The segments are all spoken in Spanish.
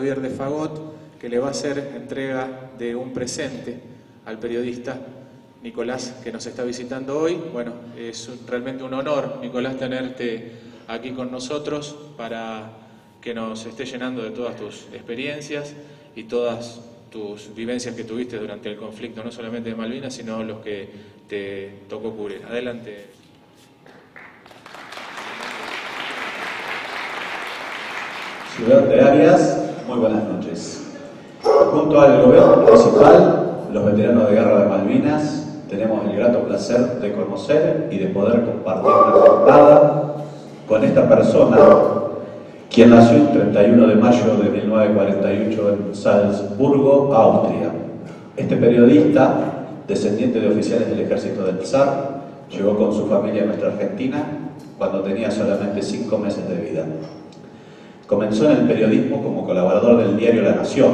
Javier de Fagot, que le va a hacer entrega de un presente al periodista Nicolás, que nos está visitando hoy. Bueno, es realmente un honor, Nicolás, tenerte aquí con nosotros para que nos esté llenando de todas tus experiencias y todas tus vivencias que tuviste durante el conflicto, no solamente de Malvinas, sino los que te tocó cubrir. Adelante. Ciudad de Arias, muy buenas noches. Junto al gobierno municipal, los veteranos de guerra de Malvinas, tenemos el grato placer de conocer y de poder compartir una jornada con esta persona, quien nació el 31 de mayo de 1948 en Salzburgo, Austria. Este periodista, descendiente de oficiales del ejército del zar, llegó con su familia a nuestra Argentina cuando tenía solamente 5 meses de vida. Comenzó en el periodismo como colaborador del diario La Nación.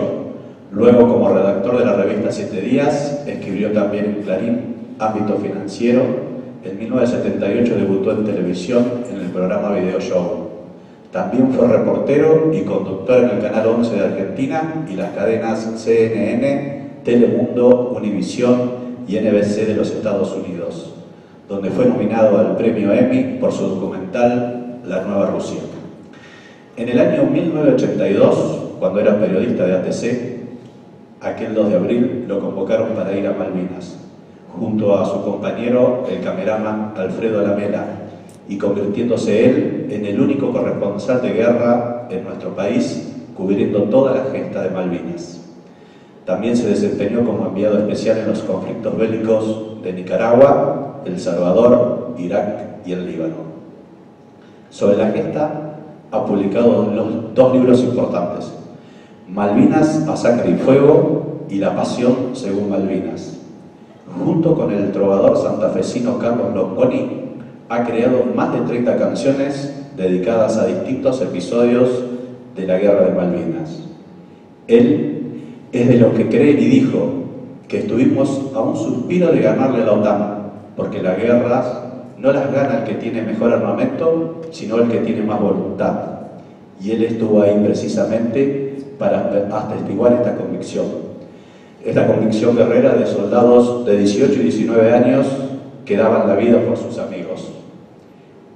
Luego, como redactor de la revista Siete Días, escribió también en Clarín, Ámbito Financiero. En 1978 debutó en televisión en el programa Video Show. También fue reportero y conductor en el Canal 11 de Argentina y las cadenas CNN, Telemundo, Univisión y NBC de los Estados Unidos, donde fue nominado al premio Emmy por su documental La Nueva Rusia. En el año 1982, cuando era periodista de ATC, aquel 2 de abril lo convocaron para ir a Malvinas, junto a su compañero, el cameraman Alfredo Lamela, y convirtiéndose él en el único corresponsal de guerra en nuestro país, cubriendo toda la gesta de Malvinas. También se desempeñó como enviado especial en los conflictos bélicos de Nicaragua, El Salvador, Irak y el Líbano. Sobre la gesta, ha publicado dos libros importantes: Malvinas, Masacre y Fuego y La Pasión según Malvinas. Junto con el trovador santafesino Carlos Longoni, ha creado más de 30 canciones dedicadas a distintos episodios de la Guerra de Malvinas. Él es de los que creen y dijo que estuvimos a un suspiro de ganarle a la OTAN, porque las guerras no las gana el que tiene mejor armamento, sino el que tiene más voluntad. Y él estuvo ahí precisamente para atestiguar esta convicción guerrera de soldados de 18 y 19 años que daban la vida por sus amigos.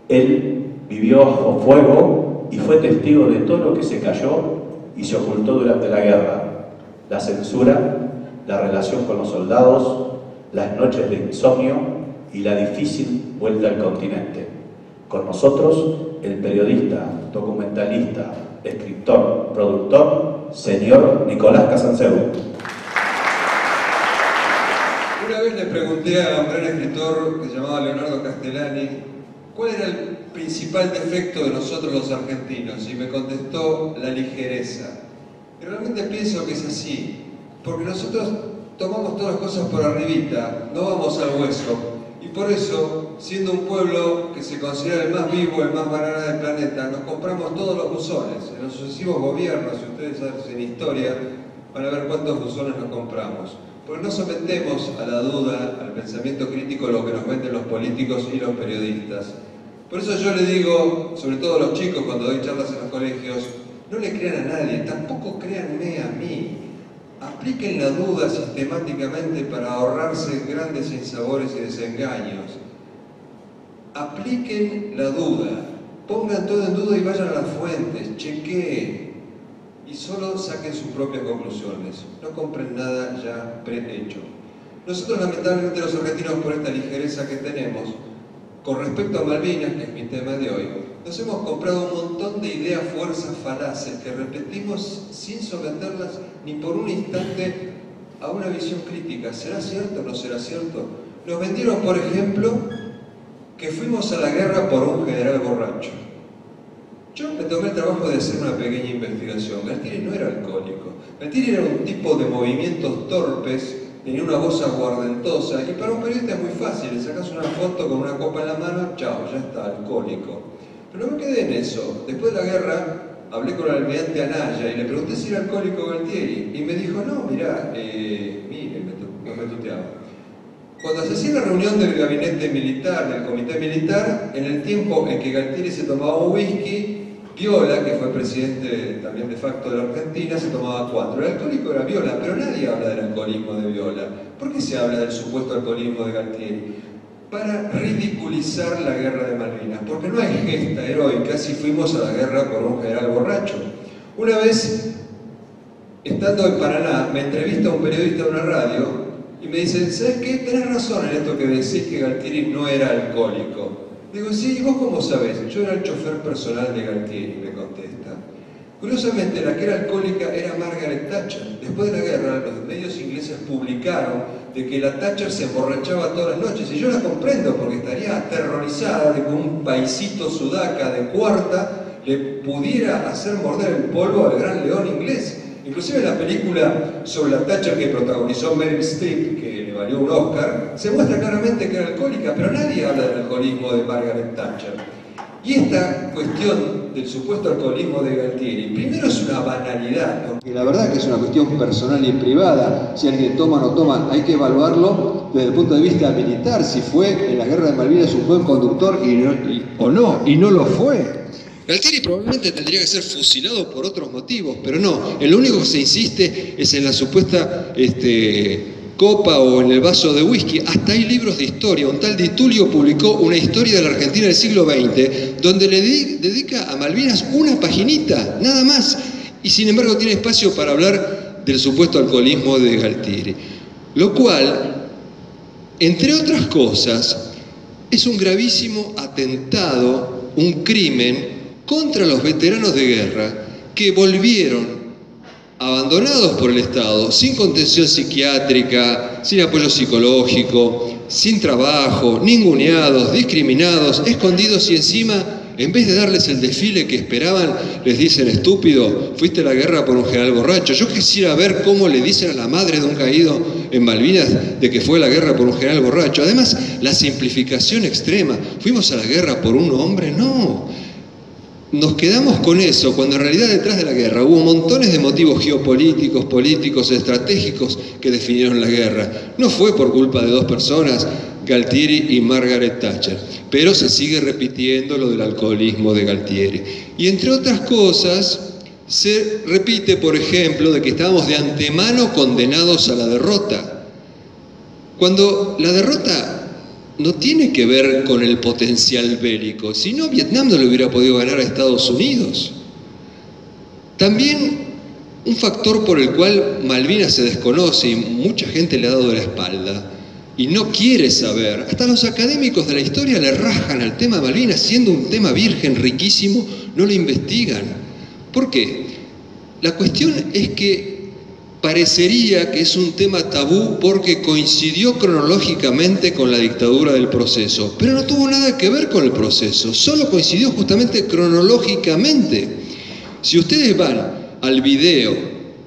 Él vivió bajo fuego y fue testigo de todo lo que se cayó y se ocultó durante la guerra: la censura, la relación con los soldados, las noches de insomnio y la difícil vuelta al continente. Con nosotros, el periodista, documentalista, escritor, productor, señor Nicolás Casanseu. Una vez le pregunté a un gran escritor que se llamaba Leonardo Castellani cuál era el principal defecto de nosotros los argentinos, y me contestó: la ligereza. Y realmente pienso que es así, porque nosotros tomamos todas las cosas por arribita, no vamos al hueso. Y por eso, siendo un pueblo que se considera el más vivo, el más banana del planeta, nos compramos todos los buzones. En los sucesivos gobiernos, si ustedes hacen historia, van a ver cuántos buzones nos compramos. Porque no sometemos a la duda, al pensamiento crítico, lo que nos venden los políticos y los periodistas. Por eso yo le digo, sobre todo a los chicos cuando doy charlas en los colegios, no le crean a nadie, tampoco créanme a mí. Apliquen la duda sistemáticamente para ahorrarse grandes sinsabores y desengaños. Apliquen la duda, pongan todo en duda y vayan a las fuentes, chequeen y solo saquen sus propias conclusiones. No compren nada ya prehecho. Nosotros, lamentablemente, los argentinos, por esta ligereza que tenemos, con respecto a Malvinas, que es mi tema de hoy, nos hemos comprado un montón de ideas, fuerzas, falaces que repetimos sin someterlas ni por un instante a una visión crítica. ¿Será cierto o no será cierto? Nos vendieron, por ejemplo, que fuimos a la guerra por un general borracho. Yo me tomé el trabajo de hacer una pequeña investigación. Galtieri no era alcohólico. Galtieri era un tipo de movimientos torpes, tenía una voz aguardentosa, y para un periodista es muy fácil: le sacas una foto con una copa en la mano, chao, ya está, alcohólico. Pero no me quedé en eso. Después de la guerra hablé con el almirante Anaya y le pregunté si era alcohólico Galtieri, y me dijo: no, mirá, mire, me tuteaba. Cuando se hacía la reunión del gabinete militar, del comité militar, en el tiempo en que Galtieri se tomaba un whisky, Viola, que fue presidente también de facto de la Argentina, se tomaba 4. El alcohólico era Viola, pero nadie habla del alcoholismo de Viola. ¿Por qué se habla del supuesto alcoholismo de Galtieri? Para ridiculizar la guerra de Malvinas, porque no hay gesta heroica si fuimos a la guerra por un general borracho. Una vez, estando en Paraná, me entrevista un periodista de una radio y me dice, ¿sabes qué? Tenés razón en esto que decís que Galtieri no era alcohólico. Digo, sí, ¿y vos cómo sabés? Yo era el chofer personal de Galtieri, me contesta. Curiosamente, la que era alcohólica era Margaret Thatcher. Después de la guerra, los medios ingleses publicaron de que la Thatcher se emborrachaba todas las noches. Y yo la comprendo, porque estaría aterrorizada de que un paisito sudaca de cuarta le pudiera hacer morder el polvo al gran león inglés. Inclusive en la película sobre la Thatcher que protagonizó Meryl Streep, que le valió un Oscar, se muestra claramente que era alcohólica, pero nadie habla del alcoholismo de Margaret Thatcher. Y esta cuestión del supuesto alcoholismo de Galtieri, primero es una banalidad, porque la verdad que es una cuestión personal y privada. Si alguien toma o no toma, hay que evaluarlo desde el punto de vista militar, si fue en la guerra de Malvinas un buen conductor o no, y no lo fue. Galtieri probablemente tendría que ser fusilado por otros motivos, pero no, en lo único que se insiste es en la supuesta copa o en el vaso de whisky. Hasta hay libros de historia. Un tal Di Tullio publicó una historia de la Argentina del siglo XX donde le dedica a Malvinas una paginita, nada más, y sin embargo tiene espacio para hablar del supuesto alcoholismo de Galtieri, lo cual, entre otras cosas, es un gravísimo atentado, un crimen contra los veteranos de guerra que volvieron abandonados por el Estado, sin contención psiquiátrica, sin apoyo psicológico, sin trabajo, ninguneados, discriminados, escondidos, y encima, en vez de darles el desfile que esperaban, les dicen: estúpido, fuiste a la guerra por un general borracho. Yo quisiera ver cómo le dicen a la madre de un caído en Malvinas de que fue a la guerra por un general borracho. Además, la simplificación extrema. ¿Fuimos a la guerra por un hombre? No. Nos quedamos con eso, cuando en realidad detrás de la guerra hubo montones de motivos geopolíticos, políticos, estratégicos que definieron la guerra. No fue por culpa de dos personas, Galtieri y Margaret Thatcher, pero se sigue repitiendo lo del alcoholismo de Galtieri. Y entre otras cosas, se repite, por ejemplo, de que estábamos de antemano condenados a la derrota, cuando la derrota no tiene que ver con el potencial bélico, si no, Vietnam no le hubiera podido ganar a Estados Unidos. También un factor por el cual Malvinas se desconoce y mucha gente le ha dado la espalda y no quiere saber, hasta los académicos de la historia le rajan al tema Malvinas, siendo un tema virgen, riquísimo, no lo investigan. ¿Por qué? La cuestión es que parecería que es un tema tabú porque coincidió cronológicamente con la dictadura del Proceso, pero no tuvo nada que ver con el Proceso, solo coincidió justamente cronológicamente. Si ustedes van al video,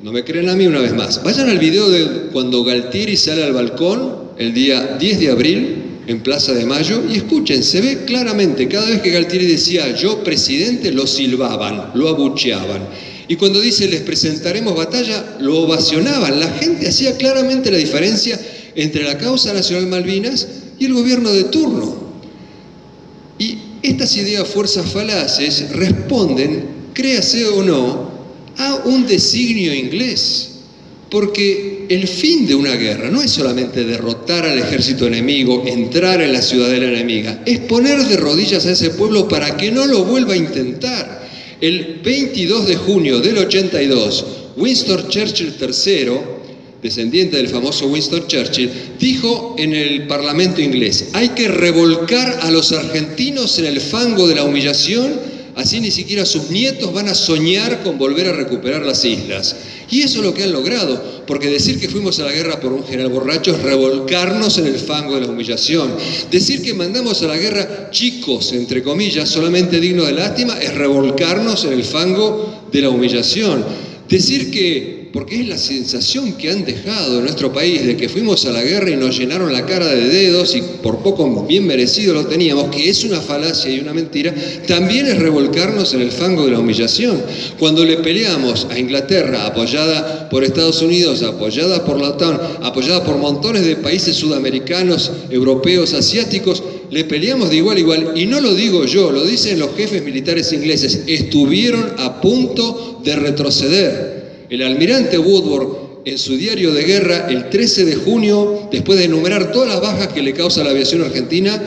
no me creen a mí una vez más, vayan al video de cuando Galtieri sale al balcón el día 10 de abril en Plaza de Mayo y escuchen, se ve claramente, cada vez que Galtieri decía "yo presidente", lo silbaban, lo abucheaban. Y cuando dice "les presentaremos batalla", lo ovacionaban. La gente hacía claramente la diferencia entre la causa nacional Malvinas y el gobierno de turno. Y estas ideas fuerzas falaces responden, créase o no, a un designio inglés. Porque el fin de una guerra no es solamente derrotar al ejército enemigo, entrar en la ciudadela enemiga, es poner de rodillas a ese pueblo para que no lo vuelva a intentar. El 22 de junio del 82, Winston Churchill III, descendiente del famoso Winston Churchill, dijo en el Parlamento inglés: hay que revolcar a los argentinos en el fango de la humillación, así ni siquiera sus nietos van a soñar con volver a recuperar las islas. Y eso es lo que han logrado, porque decir que fuimos a la guerra por un general borracho es revolcarnos en el fango de la humillación. Decir que mandamos a la guerra chicos, entre comillas, solamente dignos de lástima, es revolcarnos en el fango de la humillación. Decir que, porque es la sensación que han dejado en nuestro país de que fuimos a la guerra y nos llenaron la cara de dedos y por poco bien merecido lo teníamos, que es una falacia y una mentira, también es revolcarnos en el fango de la humillación. Cuando le peleamos a Inglaterra, apoyada por Estados Unidos, apoyada por la OTAN, apoyada por montones de países sudamericanos, europeos, asiáticos, le peleamos de igual a igual, y no lo digo yo, lo dicen los jefes militares ingleses, estuvieron a punto de retroceder. El almirante Woodward, en su diario de guerra, el 13 de junio, después de enumerar todas las bajas que le causa la aviación argentina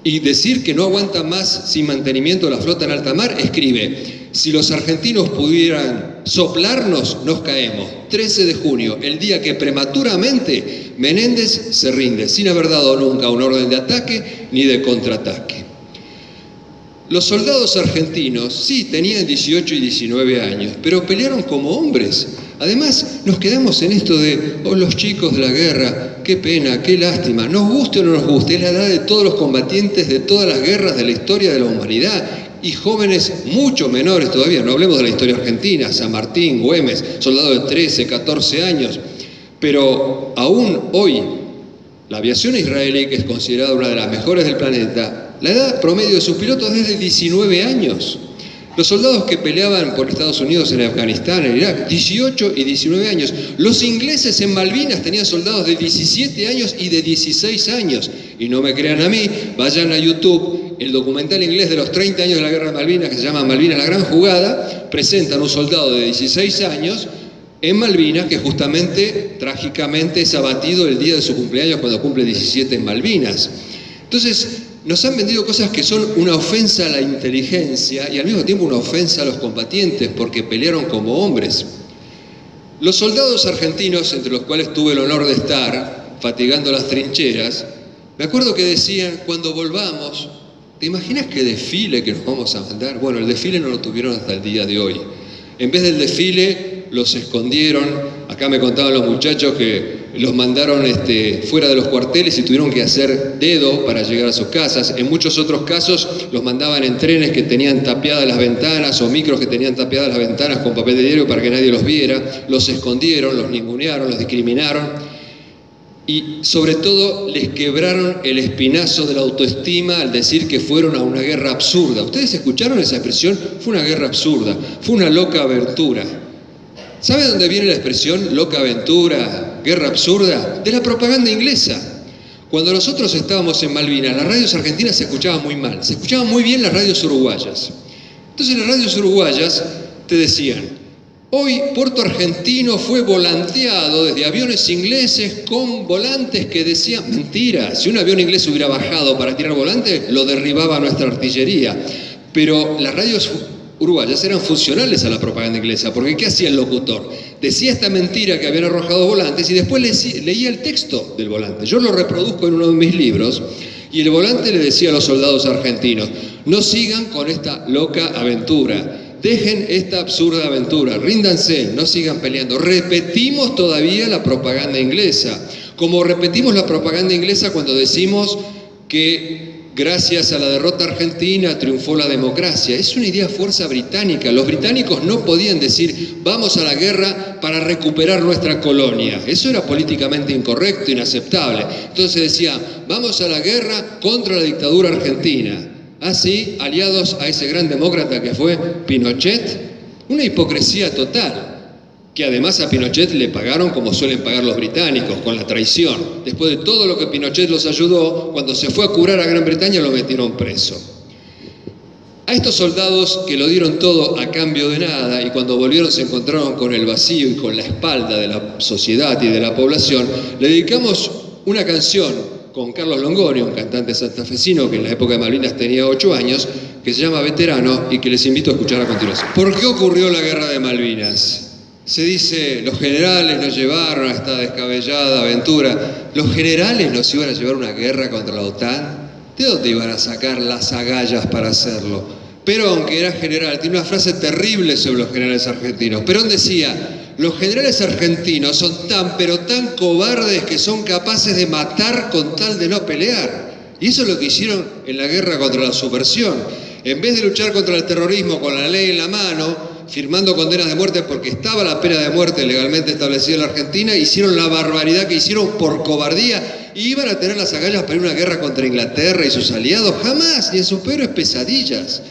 y decir que no aguanta más sin mantenimiento de la flota en alta mar, escribe: si los argentinos pudieran soplarnos, nos caemos. 13 de junio, el día que prematuramente Menéndez se rinde, sin haber dado nunca una orden de ataque ni de contraataque. Los soldados argentinos sí tenían 18 y 19 años, pero pelearon como hombres. Además, nos quedamos en esto de, oh, los chicos de la guerra, qué pena, qué lástima. Nos guste o no nos guste, es la edad de todos los combatientes de todas las guerras de la historia de la humanidad. Y jóvenes mucho menores todavía, no hablemos de la historia argentina, San Martín, Güemes, soldados de 13, 14 años. Pero aún hoy, la aviación israelí, que es considerada una de las mejores del planeta, la edad promedio de sus pilotos es de 19 años. Los soldados que peleaban por Estados Unidos en Afganistán, en Irak, 18 y 19 años. Los ingleses en Malvinas tenían soldados de 17 años y de 16 años. Y no me crean a mí, vayan a YouTube, el documental inglés de los 30 años de la Guerra de Malvinas, que se llama Malvinas la Gran Jugada, presentan un soldado de 16 años en Malvinas, que justamente, trágicamente, es abatido el día de su cumpleaños cuando cumple 17 en Malvinas. Entonces, nos han vendido cosas que son una ofensa a la inteligencia y al mismo tiempo una ofensa a los combatientes, porque pelearon como hombres. Los soldados argentinos, entre los cuales tuve el honor de estar, fatigando las trincheras, me acuerdo que decían, cuando volvamos, ¿te imaginas qué desfile que nos vamos a mandar? Bueno, el desfile no lo tuvieron hasta el día de hoy. En vez del desfile, los escondieron. Acá me contaban los muchachos que los mandaron fuera de los cuarteles y tuvieron que hacer dedo para llegar a sus casas. En muchos otros casos los mandaban en trenes que tenían tapiadas las ventanas o micros que tenían tapiadas las ventanas con papel de diario para que nadie los viera. Los escondieron, los ningunearon, los discriminaron y sobre todo les quebraron el espinazo de la autoestima al decir que fueron a una guerra absurda. ¿Ustedes escucharon esa expresión? Fue una guerra absurda, fue una loca aventura. ¿Sabe dónde viene la expresión loca aventura, guerra absurda? De la propaganda inglesa. Cuando nosotros estábamos en Malvinas, las radios argentinas se escuchaban muy mal, se escuchaban muy bien las radios uruguayas. Entonces las radios uruguayas te decían, hoy Puerto Argentino fue volanteado desde aviones ingleses con volantes que decían, mentira, si un avión inglés hubiera bajado para tirar volantes, lo derribaba nuestra artillería. Pero las radios uruguayas eran funcionales a la propaganda inglesa, porque ¿qué hacía el locutor? Decía esta mentira que habían arrojado volantes y después leía el texto del volante. Yo lo reproduzco en uno de mis libros y el volante le decía a los soldados argentinos, no sigan con esta loca aventura, dejen esta absurda aventura, ríndanse, no sigan peleando. Repetimos todavía la propaganda inglesa, como repetimos la propaganda inglesa cuando decimos que gracias a la derrota argentina triunfó la democracia. Es una idea fuerza británica. Los británicos no podían decir vamos a la guerra para recuperar nuestra colonia. Eso era políticamente incorrecto, inaceptable. Entonces decía vamos a la guerra contra la dictadura argentina. Así, aliados a ese gran demócrata que fue Pinochet. Una hipocresía total. Que además a Pinochet le pagaron como suelen pagar los británicos, con la traición. Después de todo lo que Pinochet los ayudó, cuando se fue a curar a Gran Bretaña lo metieron preso. A estos soldados que lo dieron todo a cambio de nada y cuando volvieron se encontraron con el vacío y con la espalda de la sociedad y de la población, le dedicamos una canción con Carlos Longoria, un cantante santafesino que en la época de Malvinas tenía 8 años, que se llama Veterano y que les invito a escuchar a continuación. ¿Por qué ocurrió la guerra de Malvinas? Se dice, los generales nos llevaron a esta descabellada aventura. ¿Los generales nos iban a llevar una guerra contra la OTAN? ¿De dónde iban a sacar las agallas para hacerlo? Perón, que era general, tiene una frase terrible sobre los generales argentinos. Perón decía, los generales argentinos son tan, pero tan cobardes que son capaces de matar con tal de no pelear. Y eso es lo que hicieron en la guerra contra la subversión. En vez de luchar contra el terrorismo con la ley en la mano, firmando condenas de muerte porque estaba la pena de muerte legalmente establecida en la Argentina, hicieron la barbaridad que hicieron por cobardía y iban a tener las agallas para ir a una guerra contra Inglaterra y sus aliados. Jamás, ni en sus peores pesadillas.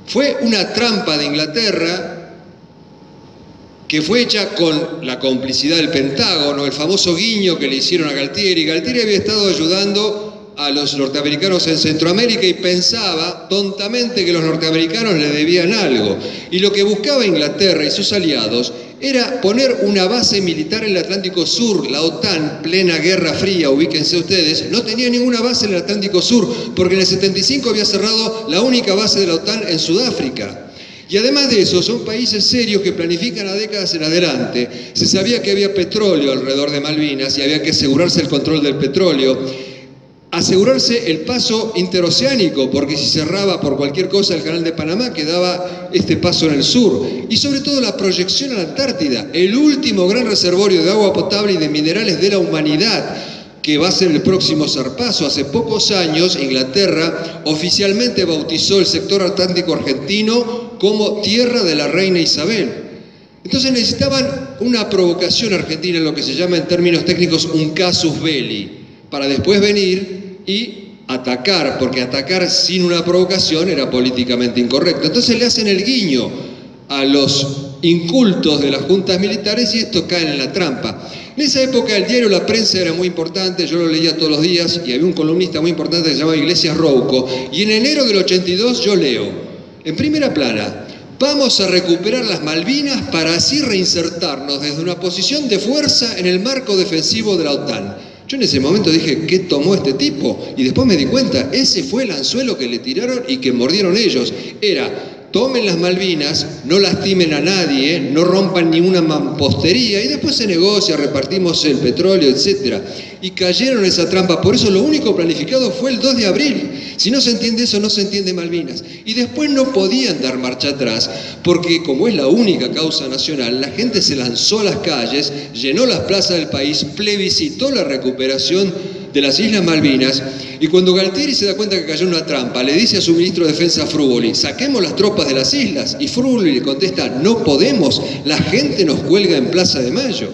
Fue una trampa de Inglaterra que fue hecha con la complicidad del Pentágono, el famoso guiño que le hicieron a Galtieri. Galtieri había estado ayudando a los norteamericanos en Centroamérica y pensaba tontamente que los norteamericanos le debían algo. Y lo que buscaba Inglaterra y sus aliados era poner una base militar en el Atlántico Sur. La OTAN, plena Guerra Fría, ubíquense ustedes, no tenía ninguna base en el Atlántico Sur, porque en el 75 había cerrado la única base de la OTAN en Sudáfrica. Y además de eso, son países serios que planifican a décadas en adelante. Se sabía que había petróleo alrededor de Malvinas y había que asegurarse el control del petróleo. Asegurarse el paso interoceánico, porque si cerraba por cualquier cosa el canal de Panamá, quedaba este paso en el sur. Y sobre todo la proyección a la Antártida, el último gran reservorio de agua potable y de minerales de la humanidad, que va a ser el próximo zarpazo. Hace pocos años, Inglaterra oficialmente bautizó el sector atlántico argentino como Tierra de la Reina Isabel. Entonces necesitaban una provocación argentina, en lo que se llama en términos técnicos un casus belli, para después venir y atacar, porque atacar sin una provocación era políticamente incorrecto. Entonces le hacen el guiño a los incultos de las juntas militares y estos caen en la trampa. En esa época el diario La Prensa era muy importante, yo lo leía todos los días y había un columnista muy importante que se llamaba Iglesias Rouco, y en enero del 82 yo leo, en primera plana: vamos a recuperar las Malvinas para así reinsertarnos desde una posición de fuerza en el marco defensivo de la OTAN. Yo en ese momento dije, ¿qué tomó este tipo? Y después me di cuenta, ese fue el anzuelo que le tiraron y que mordieron ellos. Era: tomen las Malvinas, no lastimen a nadie, no rompan ninguna mampostería y después se negocia, repartimos el petróleo, etc. Y cayeron en esa trampa. Por eso lo único planificado fue el 2 de abril. Si no se entiende eso, no se entiende Malvinas. Y después no podían dar marcha atrás, porque como es la única causa nacional, la gente se lanzó a las calles, llenó las plazas del país, plebiscitó la recuperación de las Islas Malvinas, y cuando Galtieri se da cuenta que cayó en una trampa, le dice a su ministro de Defensa Frugoli: saquemos las tropas de las islas, y Frugoli le contesta: no podemos, la gente nos cuelga en Plaza de Mayo.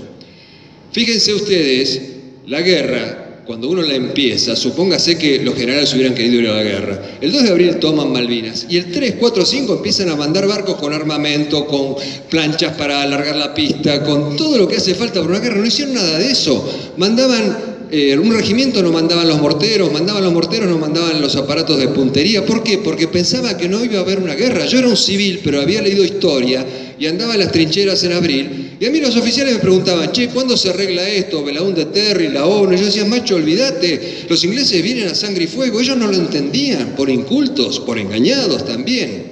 Fíjense ustedes, la guerra, cuando uno la empieza, supóngase que los generales hubieran querido ir a la guerra. El 2 de abril toman Malvinas, y el 3, 4, 5 empiezan a mandar barcos con armamento, con planchas para alargar la pista, con todo lo que hace falta para una guerra. No hicieron nada de eso. Mandaban un regimiento, no mandaban los morteros, no mandaban los aparatos de puntería. ¿Por qué? Porque pensaba que no iba a haber una guerra. Yo era un civil, pero había leído historia y andaba en las trincheras en abril. Y a mí los oficiales me preguntaban: che, ¿cuándo se arregla esto? Belaúnde Terry, la ONU. Y yo decía: macho, olvídate, los ingleses vienen a sangre y fuego. Ellos no lo entendían, por incultos, por engañados también.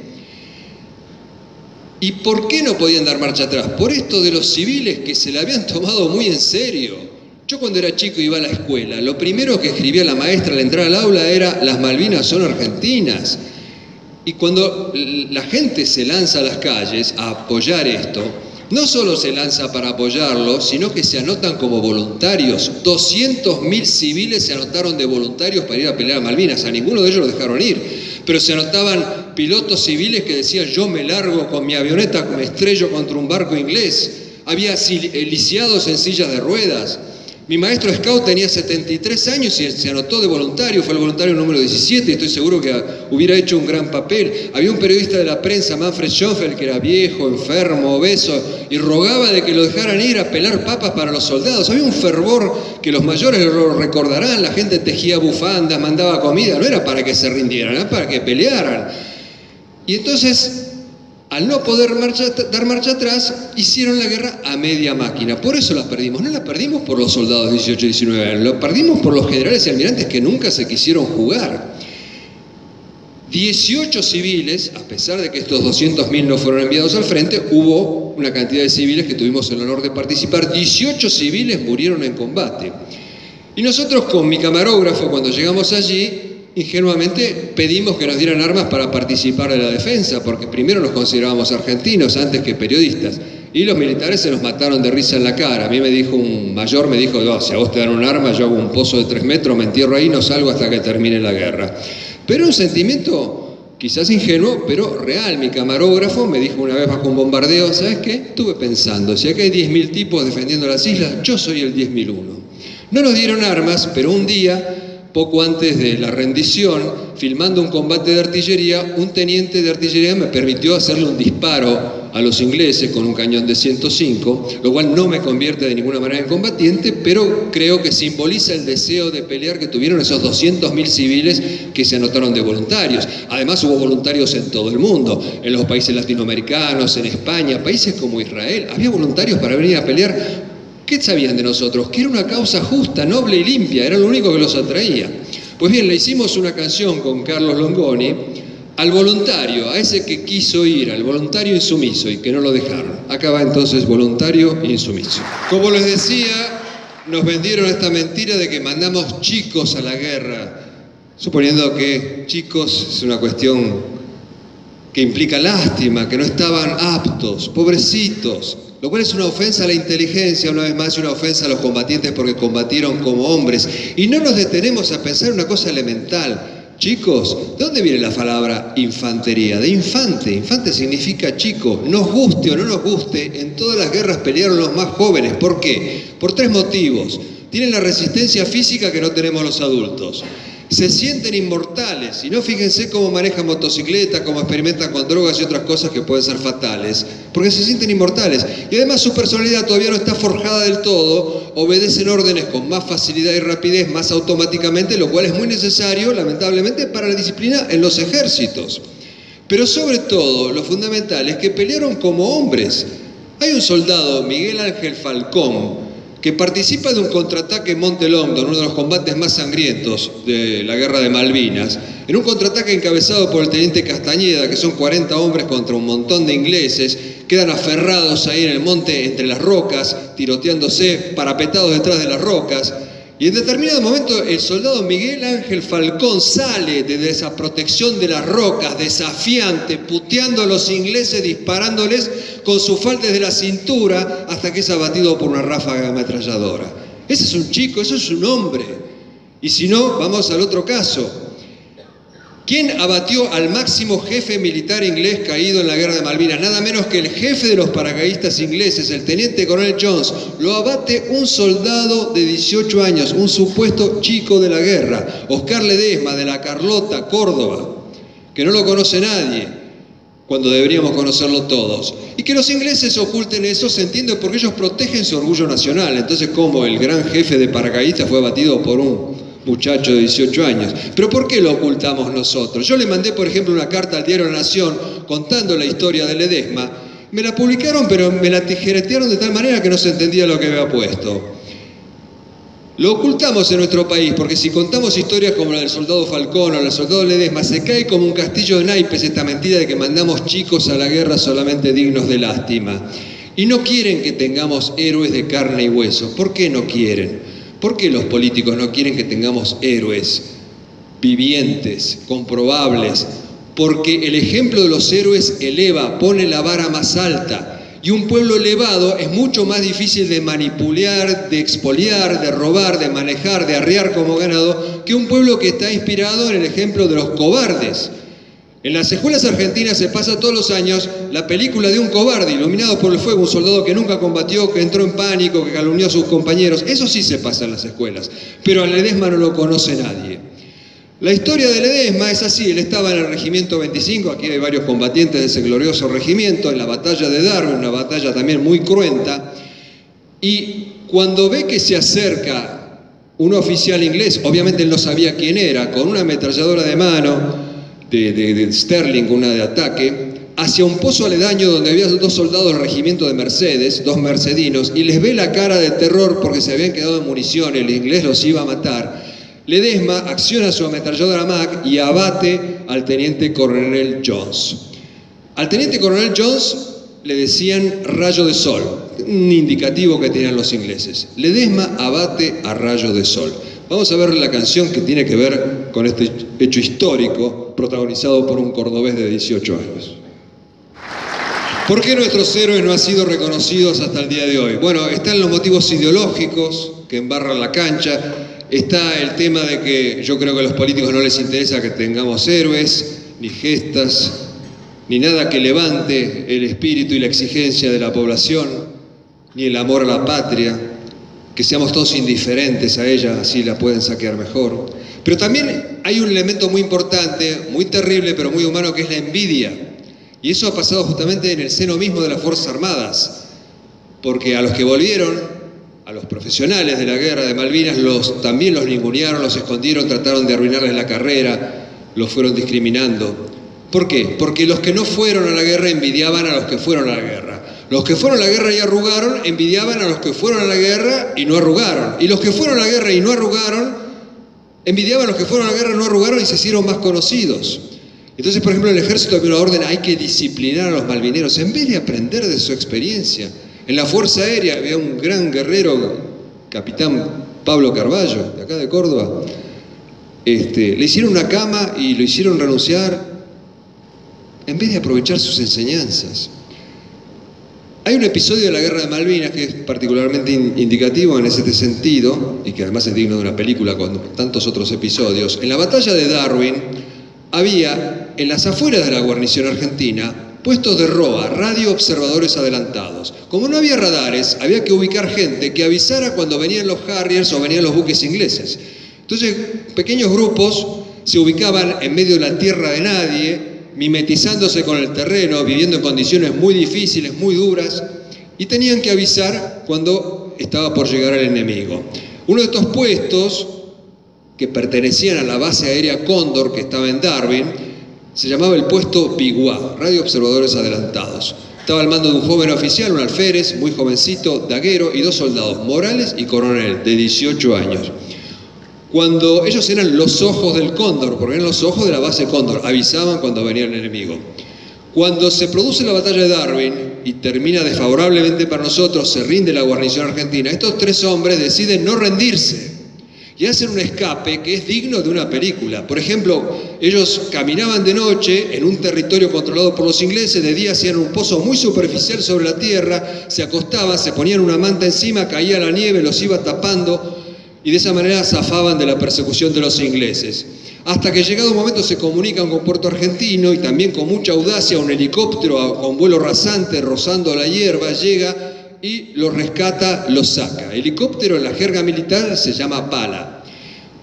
¿Y por qué no podían dar marcha atrás? Por esto de los civiles que se la habían tomado muy en serio. Yo cuando era chico iba a la escuela, lo primero que escribía la maestra al entrar al aula era: las Malvinas son argentinas. Y cuando la gente se lanza a las calles a apoyar esto, no solo se lanza para apoyarlo, sino que se anotan como voluntarios. 200.000 civiles se anotaron de voluntarios para ir a pelear a Malvinas. A ninguno de ellos lo dejaron ir, pero se anotaban pilotos civiles que decían: yo me largo con mi avioneta, me estrello contra un barco inglés. Había lisiados en sillas de ruedas. Mi maestro scout tenía 73 años y se anotó de voluntario, fue el voluntario número 17 y estoy seguro que hubiera hecho un gran papel. Había un periodista de la prensa, Manfred Schoenfeld, que era viejo, enfermo, obeso, y rogaba de que lo dejaran ir a pelar papas para los soldados. Había un fervor que los mayores lo recordarán, la gente tejía bufandas, mandaba comida, no era para que se rindieran, era para que pelearan. Y entonces, al no poder dar marcha atrás, hicieron la guerra a media máquina. Por eso la perdimos. No la perdimos por los soldados de 18 y 19 años, la perdimos por los generales y almirantes que nunca se quisieron jugar. 18 civiles, a pesar de que estos 200.000 no fueron enviados al frente, hubo una cantidad de civiles que tuvimos el honor de participar. 18 civiles murieron en combate. Y nosotros con mi camarógrafo, cuando llegamos allí, ingenuamente pedimos que nos dieran armas para participar de la defensa, porque primero nos considerábamos argentinos antes que periodistas, y los militares se nos mataron de risa en la cara. A mí me dijo un mayor, me dijo: no, si a vos te dan un arma, yo hago un pozo de 3 metros, me entierro ahí, no salgo hasta que termine la guerra. Pero un sentimiento quizás ingenuo, pero real. Mi camarógrafo me dijo una vez bajo un bombardeo: ¿sabes qué? Estuve pensando, si acá hay 10.000 tipos defendiendo las islas, yo soy el 10.001. No nos dieron armas, pero un día, poco antes de la rendición, filmando un combate de artillería, un teniente de artillería me permitió hacerle un disparo a los ingleses con un cañón de 105, lo cual no me convierte de ninguna manera en combatiente, pero creo que simboliza el deseo de pelear que tuvieron esos 200.000 civiles que se anotaron de voluntarios. Además hubo voluntarios en todo el mundo, en los países latinoamericanos, en España, países como Israel. Había voluntarios para venir a pelear. ¿Qué sabían de nosotros? Que era una causa justa, noble y limpia, era lo único que los atraía. Pues bien, le hicimos una canción con Carlos Longoni al voluntario, a ese que quiso ir, al voluntario insumiso y que no lo dejaron. Acá va entonces Voluntario Insumiso. Como les decía, nos vendieron esta mentira de que mandamos chicos a la guerra, suponiendo que chicos es una cuestión que implica lástima, que no estaban aptos, pobrecitos, lo cual es una ofensa a la inteligencia, una vez más, y una ofensa a los combatientes porque combatieron como hombres. Y no nos detenemos a pensar una cosa elemental. Chicos, ¿de dónde viene la palabra infantería? De infante. Infante significa chico. Nos guste o no nos guste, en todas las guerras pelearon los más jóvenes. ¿Por qué? Por 3 motivos. Tienen la resistencia física que no tenemos los adultos. Se sienten inmortales, y no fíjense cómo manejan motocicleta, cómo experimentan con drogas y otras cosas que pueden ser fatales, porque se sienten inmortales. Y además su personalidad todavía no está forjada del todo, obedecen órdenes con más facilidad y rapidez, más automáticamente, lo cual es muy necesario, lamentablemente, para la disciplina en los ejércitos. Pero sobre todo, lo fundamental es que pelearon como hombres. Hay un soldado, Miguel Ángel Falcón, que participa de un contraataque en Monte Longdon, uno de los combates más sangrientos de la Guerra de Malvinas, en un contraataque encabezado por el teniente Castañeda, que son 40 hombres contra un montón de ingleses, quedan aferrados ahí en el monte entre las rocas, tiroteándose, parapetados detrás de las rocas, y en determinado momento el soldado Miguel Ángel Falcón sale desde esa protección de las rocas, desafiante, puteando a los ingleses, disparándoles con su falda desde la cintura hasta que es abatido por una ráfaga ametralladora. Ese es un chico, eso es un hombre. Y si no, vamos al otro caso. ¿Quién abatió al máximo jefe militar inglés caído en la Guerra de Malvinas? Nada menos que el jefe de los paracaidistas ingleses, el teniente coronel Jones. Lo abate un soldado de 18 años, un supuesto chico de la guerra, Oscar Ledesma, de la Carlota, Córdoba, que no lo conoce nadie, cuando deberíamos conocerlo todos. Y que los ingleses oculten eso se entiende porque ellos protegen su orgullo nacional. Entonces, ¿cómo el gran jefe de paracaidistas fue abatido por un muchacho de 18 años? ¿Pero por qué lo ocultamos nosotros? Yo le mandé, por ejemplo, una carta al diario La Nación contando la historia de Ledesma. Me la publicaron, pero me la tijeretearon de tal manera que no se entendía lo que había puesto. Lo ocultamos en nuestro país porque si contamos historias como la del soldado Falcón o la del soldado Ledesma, se cae como un castillo de naipes esta mentira de que mandamos chicos a la guerra solamente dignos de lástima. Y no quieren que tengamos héroes de carne y hueso. ¿Por qué no quieren? ¿Por qué los políticos no quieren que tengamos héroes vivientes, comprobables? Porque el ejemplo de los héroes eleva, pone la vara más alta. Y un pueblo elevado es mucho más difícil de manipular, de expoliar, de robar, de manejar, de arriar como ganado, que un pueblo que está inspirado en el ejemplo de los cobardes. En las escuelas argentinas se pasa todos los años la película de un cobarde iluminado por el fuego, un soldado que nunca combatió, que entró en pánico, que calumnió a sus compañeros. Eso sí se pasa en las escuelas, pero a Ledesma no lo conoce nadie. La historia de Ledesma es así: él estaba en el Regimiento 25, aquí hay varios combatientes de ese glorioso regimiento, en la batalla de Darwin, una batalla también muy cruenta, y cuando ve que se acerca un oficial inglés, obviamente él no sabía quién era, con una ametralladora de mano, de Sterling, una de ataque, hacia un pozo aledaño donde había 2 soldados del regimiento de Mercedes, 2 mercedinos, y les ve la cara de terror porque se habían quedado en munición, el inglés los iba a matar. Ledesma acciona su ametralladora Mac y abate al teniente coronel Jones. Al teniente coronel Jones le decían rayo de sol, un indicativo que tenían los ingleses. Ledesma abate a rayo de sol. Vamos a ver la canción que tiene que ver con este hecho histórico protagonizado por un cordobés de 18 años. ¿Por qué nuestros héroes no han sido reconocidos hasta el día de hoy? Bueno, están los motivos ideológicos que embarran la cancha, está el tema de que yo creo que a los políticos no les interesa que tengamos héroes, ni gestas, ni nada que levante el espíritu y la exigencia de la población, ni el amor a la patria, que seamos todos indiferentes a ella, así la pueden saquear mejor. Pero también hay un elemento muy importante, muy terrible, pero muy humano, que es la envidia. Y eso ha pasado justamente en el seno mismo de las Fuerzas Armadas, porque a los que volvieron, a los profesionales de la guerra de Malvinas, también los ningunearon, los escondieron, trataron de arruinarles la carrera, los fueron discriminando. ¿Por qué? Porque los que no fueron a la guerra envidiaban a los que fueron a la guerra. Los que fueron a la guerra y arrugaron envidiaban a los que fueron a la guerra y no arrugaron. Y los que fueron a la guerra y no arrugaron envidiaban a los que fueron a la guerra y no arrugaron y se hicieron más conocidos. Entonces, por ejemplo, en el ejército había una orden: hay que disciplinar a los malvineros en vez de aprender de su experiencia. En la Fuerza Aérea había un gran guerrero, capitán Pablo Carballo, de acá de Córdoba. Le hicieron una cama y lo hicieron renunciar en vez de aprovechar sus enseñanzas. Hay un episodio de la Guerra de Malvinas que es particularmente indicativo en ese sentido, y que además es digno de una película con tantos otros episodios. En la batalla de Darwin había, en las afueras de la guarnición argentina, puestos de ROA, radio observadores adelantados. Como no había radares, había que ubicar gente que avisara cuando venían los Harriers o venían los buques ingleses. Entonces, pequeños grupos se ubicaban en medio de la tierra de nadie, mimetizándose con el terreno, viviendo en condiciones muy difíciles, muy duras, y tenían que avisar cuando estaba por llegar el enemigo. Uno de estos puestos, que pertenecían a la base aérea Cóndor, que estaba en Darwin, se llamaba el puesto Piguá, Radio Observadores Adelantados. Estaba al mando de un joven oficial, un alférez, muy jovencito, daguero, y 2 soldados, Morales y Coronel, de 18 años. Cuando ellos eran los ojos del Cóndor, porque eran los ojos de la base Cóndor, avisaban cuando venía el enemigo. Cuando se produce la batalla de Darwin y termina desfavorablemente para nosotros, se rinde la guarnición argentina, estos 3 hombres deciden no rendirse y hacen un escape que es digno de una película. Por ejemplo, ellos caminaban de noche en un territorio controlado por los ingleses, de día hacían un pozo muy superficial sobre la tierra, se acostaban, se ponían una manta encima, caía la nieve, los iba tapando, y de esa manera zafaban de la persecución de los ingleses. Hasta que llegado un momento se comunican con Puerto Argentino y también con mucha audacia un helicóptero con vuelo rasante rozando la hierba llega y los rescata, los saca. Helicóptero en la jerga militar se llama pala.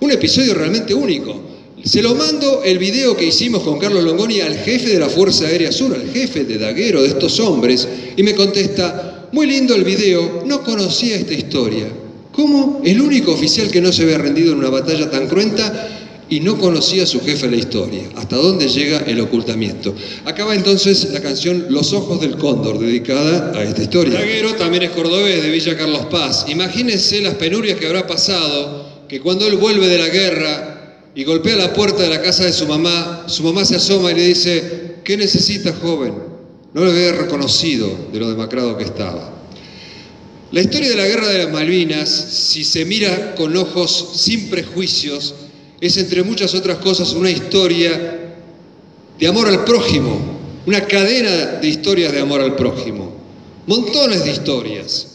Un episodio realmente único. Se lo mando el video que hicimos con Carlos Longoni al jefe de la Fuerza Aérea Sur, al jefe de daguero de estos hombres, y me contesta: muy lindo el video, no conocía esta historia. ¿Cómo? El único oficial que no se había rendido en una batalla tan cruenta y no conocía a su jefe la historia. ¿Hasta dónde llega el ocultamiento? Acaba entonces la canción Los Ojos del Cóndor, dedicada a esta historia. Daguero también es cordobés, de Villa Carlos Paz. Imagínense las penurias que habrá pasado, que cuando él vuelve de la guerra y golpea la puerta de la casa de su mamá se asoma y le dice: ¿qué necesita, joven? No lo había reconocido de lo demacrado que estaba. La historia de la Guerra de las Malvinas, si se mira con ojos sin prejuicios, es, entre muchas otras cosas, una historia de amor al prójimo, una cadena de historias de amor al prójimo, montones de historias,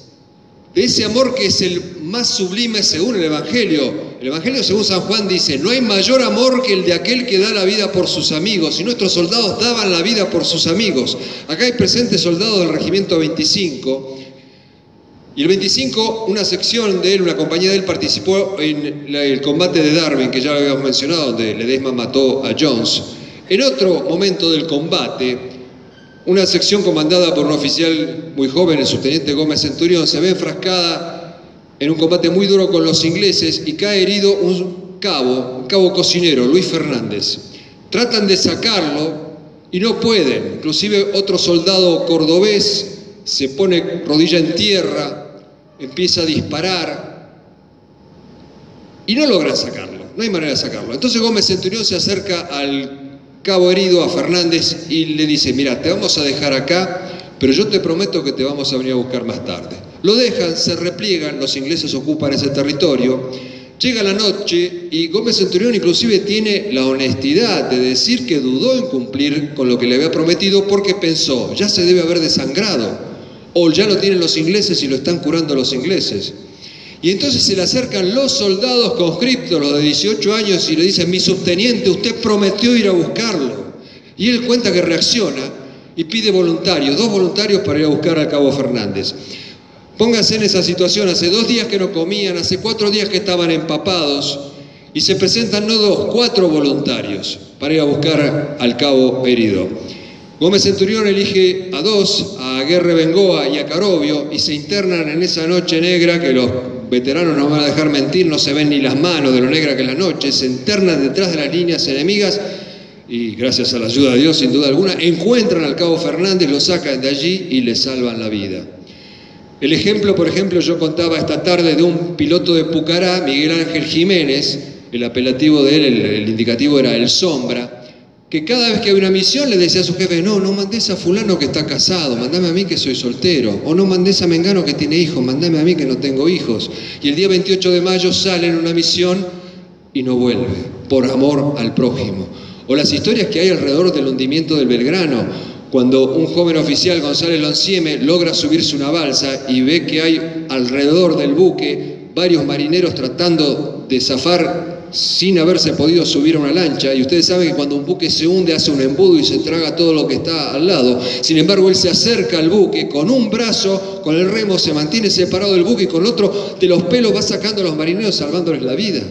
de ese amor que es el más sublime según el Evangelio. El Evangelio según San Juan dice: no hay mayor amor que el de aquel que da la vida por sus amigos, y nuestros soldados daban la vida por sus amigos. Acá hay presentes soldados del Regimiento 25, y el 25, una sección de él, una compañía de él, participó en el combate de Darwin, que ya lo habíamos mencionado, donde Ledesma mató a Jones. En otro momento del combate, una sección comandada por un oficial muy joven, el subteniente Gómez Centurión, se ve enfrascada en un combate muy duro con los ingleses y cae herido un cabo cocinero, Luis Fernández. Tratan de sacarlo y no pueden. Inclusive otro soldado cordobés se pone rodilla en tierra, empieza a disparar y no logran sacarlo, no hay manera de sacarlo. Entonces Gómez Centurión se acerca al cabo herido, a Fernández, y le dice: mira, te vamos a dejar acá, pero yo te prometo que te vamos a venir a buscar más tarde. Lo dejan, se repliegan, los ingleses ocupan ese territorio, llega la noche y Gómez Centurión inclusive tiene la honestidad de decir que dudó en cumplir con lo que le había prometido porque pensó: ya se debe haber desangrado, o ya lo tienen los ingleses y lo están curando los ingleses. Y entonces se le acercan los soldados conscriptos, los de 18 años, y le dicen: mi subteniente, usted prometió ir a buscarlo. Y él cuenta que reacciona y pide voluntarios, 2 voluntarios para ir a buscar al cabo Fernández. Pónganse en esa situación: hace 2 días que no comían, hace 4 días que estaban empapados, y se presentan no 2, 4 voluntarios para ir a buscar al cabo herido. Gómez Centurión elige a dos, a Aguerre Bengoa y a Carovio, y se internan en esa noche negra que los veteranos no van a dejar mentir, no se ven ni las manos de lo negra que es la noche, se internan detrás de las líneas enemigas y gracias a la ayuda de Dios, sin duda alguna, encuentran al cabo Fernández, lo sacan de allí y le salvan la vida. El ejemplo, por ejemplo, yo contaba esta tarde de un piloto de Pucará, Miguel Ángel Jiménez, el apelativo de él, el indicativo era el Sombra, que cada vez que había una misión le decía a su jefe, no mandes a fulano que está casado, mandame a mí que soy soltero, o no mandes a Mengano que tiene hijos, mandame a mí que no tengo hijos. Y el día 28 de mayo sale en una misión y no vuelve, por amor al prójimo. O las historias que hay alrededor del hundimiento del Belgrano, cuando un joven oficial, González Loncieme, logra subirse una balsa y ve que hay alrededor del buque varios marineros tratando de zafar sin haberse podido subir a una lancha, y ustedes saben que cuando un buque se hunde hace un embudo y se traga todo lo que está al lado. Sin embargo, él se acerca al buque, con un brazo, con el remo, se mantiene separado del buque y con el otro de los pelos va sacando a los marineros salvándoles la vida.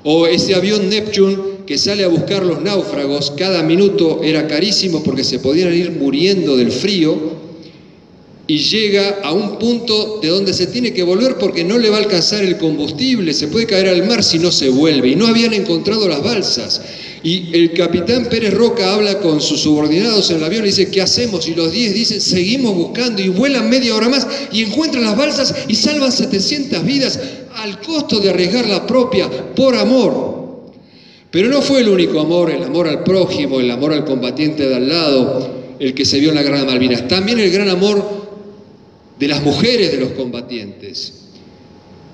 O ese avión Neptune que sale a buscar los náufragos, cada minuto era carísimo porque se podían ir muriendo del frío, y llega a un punto de donde se tiene que volver porque no le va a alcanzar el combustible, se puede caer al mar si no se vuelve, y no habían encontrado las balsas. Y el capitán Pérez Roca habla con sus subordinados en el avión y dice, ¿qué hacemos? Y los 10 dicen, seguimos buscando, y vuelan media hora más y encuentran las balsas y salvan 700 vidas al costo de arriesgar la propia por amor. Pero no fue el único amor, el amor al prójimo, el amor al combatiente de al lado, el que se vio en la Guerra de Malvinas. También el gran amor de las mujeres de los combatientes.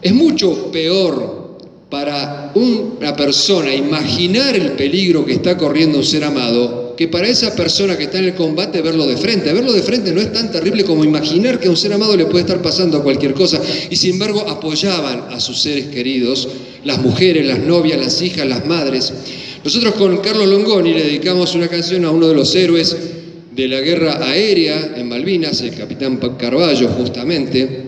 Es mucho peor para una persona imaginar el peligro que está corriendo un ser amado que para esa persona que está en el combate verlo de frente. Verlo de frente no es tan terrible como imaginar que a un ser amado le puede estar pasando cualquier cosa, y sin embargo apoyaban a sus seres queridos, las mujeres, las novias, las hijas, las madres. Nosotros con Carlos Longoni le dedicamos una canción a uno de los héroes de la guerra aérea en Malvinas, el capitán Carballo justamente,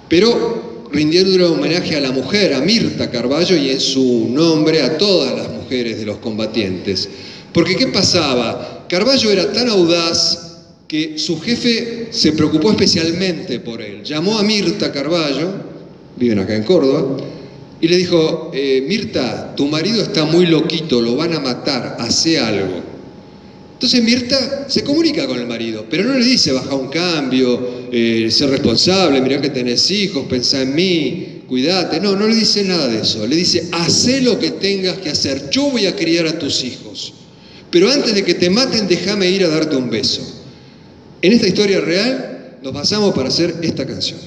pero rindiéndole homenaje a la mujer, a Mirta Carballo, y en su nombre a todas las mujeres de los combatientes. Porque ¿qué pasaba? Carballo era tan audaz que su jefe se preocupó especialmente por él. Llamó a Mirta Carballo, viven acá en Córdoba, y le dijo, Mirta, tu marido está muy loquito, lo van a matar, hace algo. Entonces Mirta se comunica con el marido, pero no le dice baja un cambio, ser responsable, mirá que tenés hijos, pensá en mí, cuídate. No le dice nada de eso. Le dice, hacé lo que tengas que hacer, yo voy a criar a tus hijos. Pero antes de que te maten, déjame ir a darte un beso. En esta historia real nos basamos para hacer esta canción.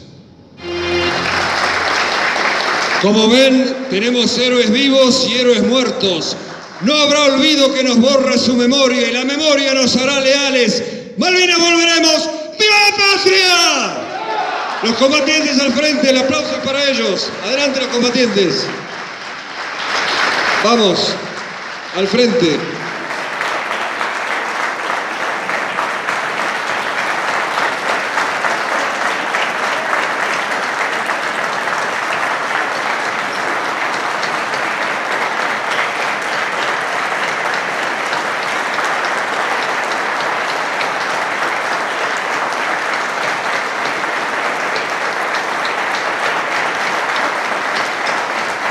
Como ven, tenemos héroes vivos y héroes muertos. No habrá olvido que nos borre su memoria, y la memoria nos hará leales. Malvinas volveremos. ¡Viva la patria! Los combatientes al frente, el aplauso es para ellos. Adelante los combatientes. Vamos, al frente.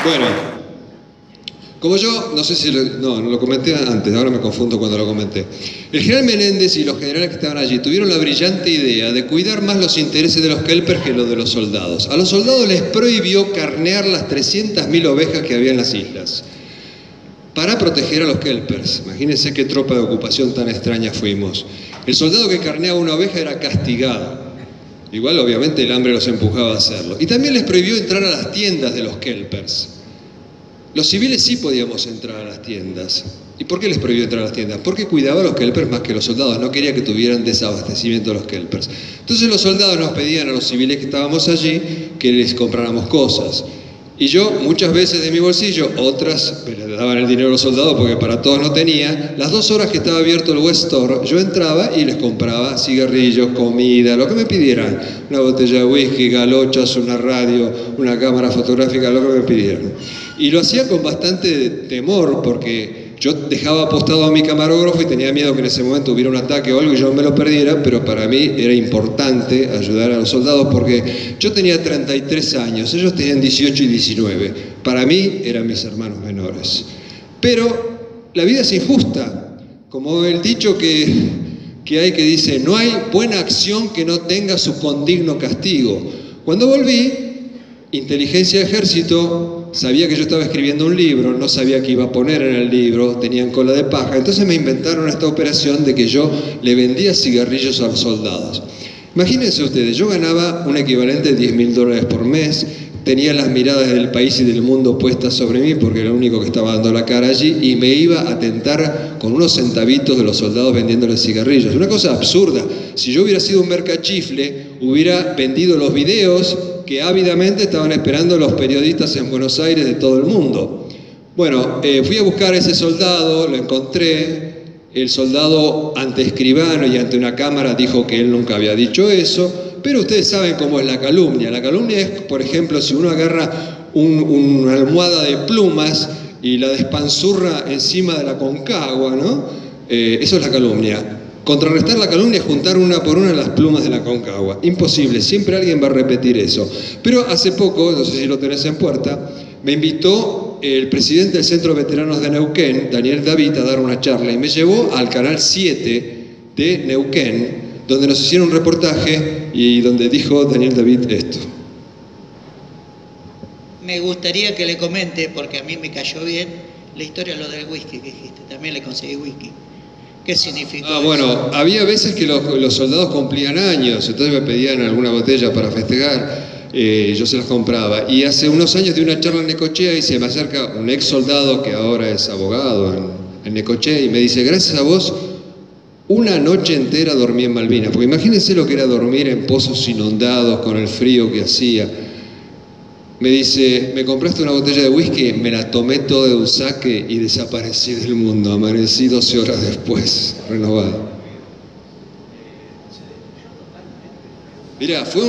Bueno, como yo, no sé si no lo comenté antes, ahora me confundo cuando lo comenté. El general Menéndez y los generales que estaban allí tuvieron la brillante idea de cuidar más los intereses de los kelpers que los de los soldados. A los soldados les prohibió carnear las 300.000 ovejas que había en las islas para proteger a los kelpers. Imagínense qué tropa de ocupación tan extraña fuimos. El soldado que carneaba una oveja era castigado. Igual, obviamente, el hambre los empujaba a hacerlo. Y también les prohibió entrar a las tiendas de los kelpers. Los civiles sí podíamos entrar a las tiendas. ¿Y por qué les prohibió entrar a las tiendas? Porque cuidaba a los kelpers más que los soldados. No quería que tuvieran desabastecimiento los kelpers. Entonces los soldados nos pedían a los civiles que estábamos allí que les compráramos cosas. Y yo, muchas veces de mi bolsillo, otras me le daban el dinero a los soldados porque para todos no tenía. Las 2 horas que estaba abierto el West Store, yo entraba y les compraba cigarrillos, comida, lo que me pidieran. Una botella de whisky, galochas, una radio, una cámara fotográfica, lo que me pidieran. Y lo hacía con bastante temor porque Yo dejaba apostado a mi camarógrafo y tenía miedo que en ese momento hubiera un ataque o algo y yo me lo perdiera, pero para mí era importante ayudar a los soldados porque yo tenía 33 años, ellos tenían 18 y 19. Para mí eran mis hermanos menores. Pero la vida es injusta, como el dicho que hay que dice, no hay buena acción que no tenga su condigno castigo. Cuando volví, inteligencia de ejército, sabía que yo estaba escribiendo un libro, no sabía qué iba a poner en el libro, tenían cola de paja, entonces me inventaron esta operación de que yo le vendía cigarrillos a los soldados. Imagínense ustedes, yo ganaba un equivalente de $10.000 por mes, tenía las miradas del país y del mundo puestas sobre mí porque era el único que estaba dando la cara allí y me iba a tentar con unos centavitos de los soldados vendiéndoles cigarrillos. Una cosa absurda. Si yo hubiera sido un mercachifle, hubiera vendido los videos que ávidamente estaban esperando los periodistas en Buenos Aires de todo el mundo. Bueno, fui a buscar a ese soldado, lo encontré. El soldado ante escribano y ante una cámara dijo que él nunca había dicho eso. Pero ustedes saben cómo es la calumnia. La calumnia es, por ejemplo, si uno agarra una almohada de plumas y la despanzurra encima de la Concagua, ¿no? Eso es la calumnia. Contrarrestar la calumnia es juntar una por una las plumas de la Concagua. Imposible, siempre alguien va a repetir eso. Pero hace poco, no sé si lo tenés en puerta, me invitó el presidente del Centro de Veteranos de Neuquén, Daniel David, a dar una charla y me llevó al Canal 7 de Neuquén, donde nos hicieron un reportaje y donde dijo Daniel David esto. Me gustaría que le comente, porque a mí me cayó bien, la historia de lo del whisky que dijiste. También le conseguí whisky. ¿Qué significa eso? Bueno, había veces que los soldados cumplían años, entonces me pedían alguna botella para festejar, yo se las compraba. Y hace unos años de una charla en Necochea y se me acerca un ex soldado que ahora es abogado en Necochea y me dice, gracias a vos, una noche entera dormí en Malvinas, porque imagínense lo que era dormir en pozos inundados con el frío que hacía. Me dice, ¿me compraste una botella de whisky? Me la tomé toda de un saque y desaparecí del mundo. Amanecí 12 horas después, renovado. Mirá, fue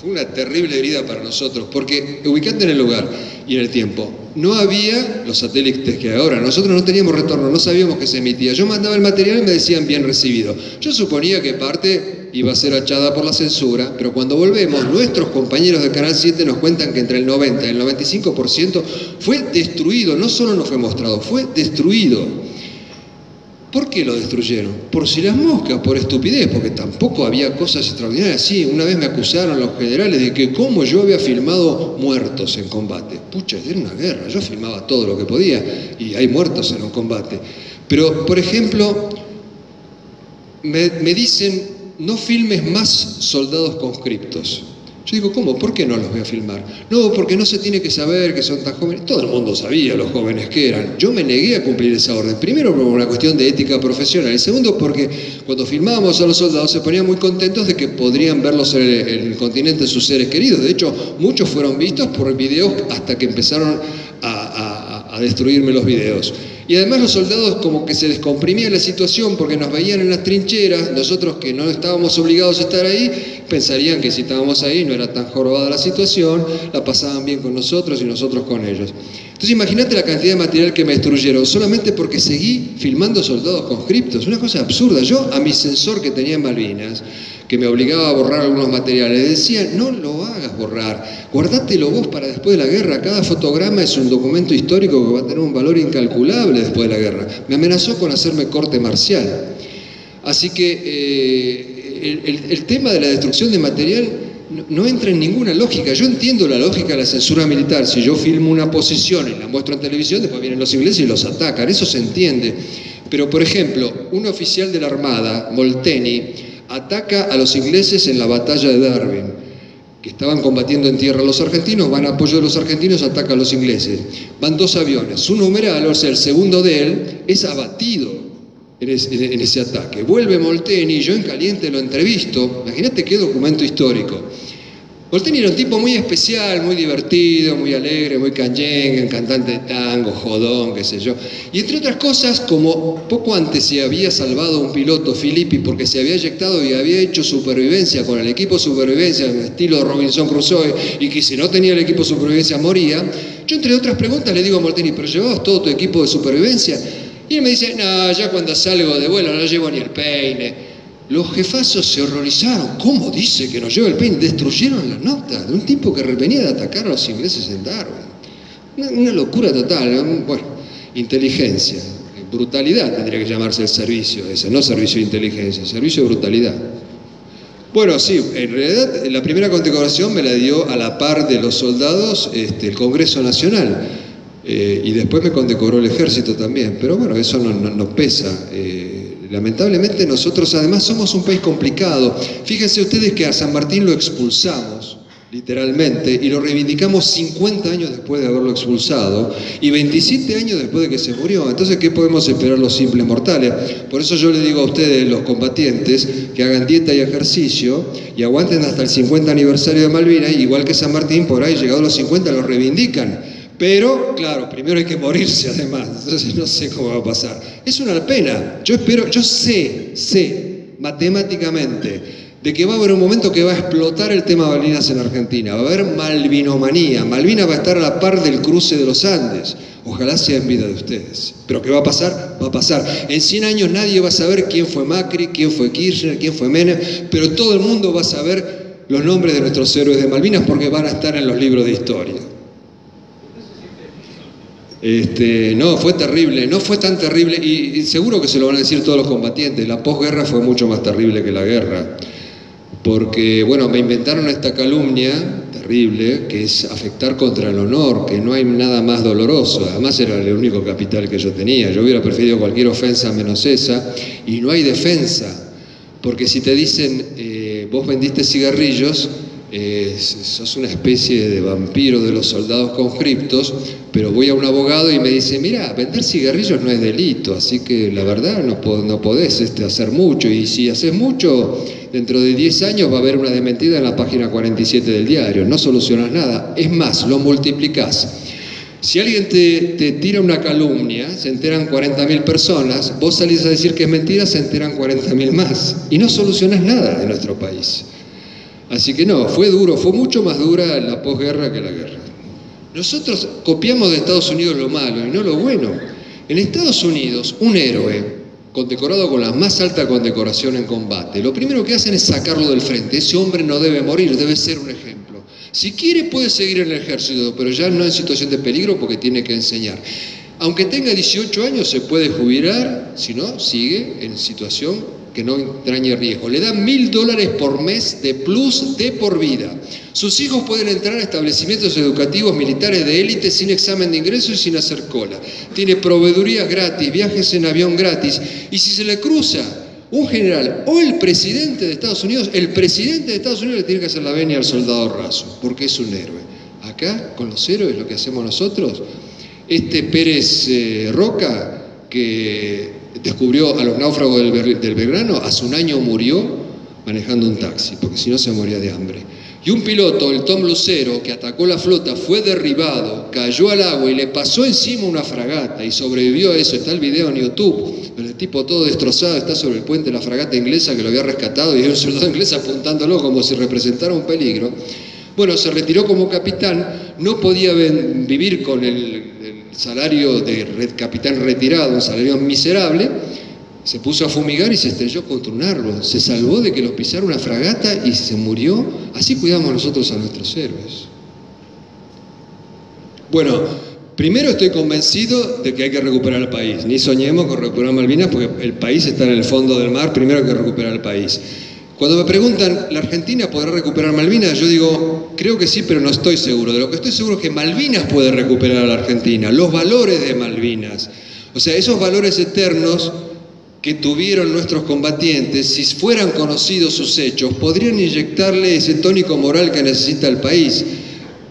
una terrible herida para nosotros, porque ubicate en el lugar y en el tiempo. No había los satélites que ahora, nosotros no teníamos retorno, no sabíamos que se emitía. Yo mandaba el material y me decían bien recibido. Yo suponía que parte iba a ser achada por la censura, pero cuando volvemos, nuestros compañeros de Canal 7 nos cuentan que entre el 90 y el 95% fue destruido, no solo no fue mostrado, fue destruido. ¿Por qué lo destruyeron? Por si las moscas, por estupidez, porque tampoco había cosas extraordinarias. Sí, una vez me acusaron los generales de que cómo yo había filmado muertos en combate. Pucha, era una guerra, yo filmaba todo lo que podía y hay muertos en un combate. Pero, por ejemplo, me dicen, no filmes más soldados conscriptos. Yo digo, ¿cómo? ¿Por qué no los voy a filmar? No, porque no se tiene que saber que son tan jóvenes. Todo el mundo sabía los jóvenes que eran. Yo me negué a cumplir esa orden. Primero por una cuestión de ética profesional. Y segundo porque cuando filmábamos a los soldados se ponían muy contentos de que podrían verlos en el continente sus seres queridos. De hecho, muchos fueron vistos por videos hasta que empezaron a destruirme los videos. Y además los soldados como que se descomprimía la situación porque nos veían en las trincheras, nosotros que no estábamos obligados a estar ahí, pensarían que si estábamos ahí no era tan jorobada la situación, la pasaban bien con nosotros y nosotros con ellos. Entonces imagínate la cantidad de material que me destruyeron solamente porque seguí filmando soldados conscriptos, una cosa absurda. Yo a mi censor que tenía en Malvinas, que me obligaba a borrar algunos materiales, decía, no lo hagas borrar, guardátelo vos para después de la guerra, cada fotograma es un documento histórico que va a tener un valor incalculable después de la guerra. Me amenazó con hacerme corte marcial. Así que el tema de la destrucción de material no entra en ninguna lógica. Yo entiendo la lógica de la censura militar. Si yo filmo una posición y la muestro en televisión, después vienen los ingleses y los atacan, eso se entiende. Pero, por ejemplo, un oficial de la Armada, Molteni, ataca a los ingleses en la batalla de Darwin, que estaban combatiendo en tierra los argentinos, van a apoyo de los argentinos, ataca a los ingleses. Van dos aviones, su numeral, o sea, el segundo de él, es abatido en ese ataque. Vuelve Molteni, yo en caliente lo entrevisto, imagínate qué documento histórico. Molteni era un tipo muy especial, muy divertido, muy alegre, muy canyengue, cantante de tango, jodón, qué sé yo. Y entre otras cosas, como poco antes se había salvado un piloto, Filippi, porque se había eyectado y había hecho supervivencia con el equipo supervivencia en estilo Robinson Crusoe, y que si no tenía el equipo supervivencia moría, Yo, entre otras preguntas, le digo a Molteni, ¿pero llevabas todo tu equipo de supervivencia? Y él me dice, no, ya cuando salgo de vuelo no llevo ni el peine. Los jefazos se horrorizaron. ¿Cómo dice que no lleva el peine? Destruyeron la nota de un tipo que venía de atacar a los ingleses en Darwin. Una locura total. Bueno, inteligencia. Brutalidad tendría que llamarse el servicio ese, no servicio de inteligencia, servicio de brutalidad. Bueno, sí, en realidad la primera condecoración me la dio a la par de los soldados el Congreso Nacional, y después me condecoró el Ejército también, pero bueno, eso no pesa. Lamentablemente nosotros además somos un país complicado. Fíjense ustedes que a San Martín lo expulsamos, literalmente, y lo reivindicamos 50 años después de haberlo expulsado y 27 años después de que se murió. Entonces, ¿qué podemos esperar los simples mortales? Por eso yo le digo a ustedes, los combatientes, que hagan dieta y ejercicio y aguanten hasta el 50 aniversario de Malvinas, igual que San Martín, por ahí, llegado a los 50, lo reivindican. Pero, claro, primero hay que morirse además, entonces no sé cómo va a pasar. Es una pena. Yo sé matemáticamente de que va a haber un momento que va a explotar el tema Malvinas en Argentina, va a haber malvinomanía. Malvinas va a estar a la par del cruce de los Andes. Ojalá sea en vida de ustedes. Pero ¿qué va a pasar? Va a pasar. En 100 años nadie va a saber quién fue Macri, quién fue Kirchner, quién fue Menem, pero todo el mundo va a saber los nombres de nuestros héroes de Malvinas porque van a estar en los libros de historia. No, fue terrible, no fue tan terrible, y seguro que se lo van a decir todos los combatientes. La posguerra fue mucho más terrible que la guerra. Porque, bueno, me inventaron esta calumnia terrible, que es afectar contra el honor, que no hay nada más doloroso. Además era el único capital que yo tenía. Yo hubiera preferido cualquier ofensa menos esa, y no hay defensa. Porque si te dicen, vos vendiste cigarrillos, sos una especie de vampiro de los soldados conscriptos, pero voy a un abogado y me dice, mira, vender cigarrillos no es delito, así que la verdad no podés hacer mucho, y si haces mucho, dentro de 10 años va a haber una desmentida en la página 47 del diario, no solucionas nada, es más, lo multiplicás. Si alguien te tira una calumnia, se enteran 40.000 personas, vos salís a decir que es mentira, se enteran 40.000 más, y no solucionás nada de nuestro país. Así que no, fue duro, fue mucho más dura la posguerra que la guerra. Nosotros copiamos de Estados Unidos lo malo y no lo bueno. En Estados Unidos, un héroe condecorado con la más alta condecoración en combate, lo primero que hacen es sacarlo del frente. Ese hombre no debe morir, debe ser un ejemplo. Si quiere puede seguir en el ejército, pero ya no en situación de peligro porque tiene que enseñar. Aunque tenga 18 años se puede jubilar, si no, sigue en situación que no entrañe riesgo. Le dan $1.000 por mes de plus de por vida. Sus hijos pueden entrar a establecimientos educativos militares de élite sin examen de ingreso y sin hacer cola. Tiene proveedurías gratis, viajes en avión gratis. Y si se le cruza un general o el presidente de Estados Unidos, el presidente de Estados Unidos le tiene que hacer la venia al soldado raso, porque es un héroe. Acá, con los héroes, lo que hacemos nosotros, Pérez Roca, que descubrió a los náufragos del Belgrano, hace un año murió manejando un taxi, porque si no se moría de hambre. Y un piloto, el Tom Lucero, que atacó la flota, fue derribado, cayó al agua y le pasó encima una fragata y sobrevivió a eso. Está el video en YouTube, el tipo todo destrozado está sobre el puente de la fragata inglesa que lo había rescatado y hay un soldado inglés apuntándolo como si representara un peligro. Bueno, se retiró como capitán, no podía vivir con el salario de capitán retirado, un salario miserable, se puso a fumigar y se estrelló contra un árbol. Se salvó de que los pisara una fragata y se murió. Así cuidamos nosotros a nuestros héroes. Bueno, primero estoy convencido de que hay que recuperar el país. Ni soñemos con recuperar Malvinas porque el país está en el fondo del mar, primero hay que recuperar el país. Cuando me preguntan, ¿la Argentina podrá recuperar Malvinas? Yo digo, creo que sí, pero no estoy seguro. De lo que estoy seguro es que Malvinas puede recuperar a la Argentina, los valores de Malvinas. O sea, esos valores eternos que tuvieron nuestros combatientes, si fueran conocidos sus hechos, podrían inyectarle ese tónico moral que necesita el país.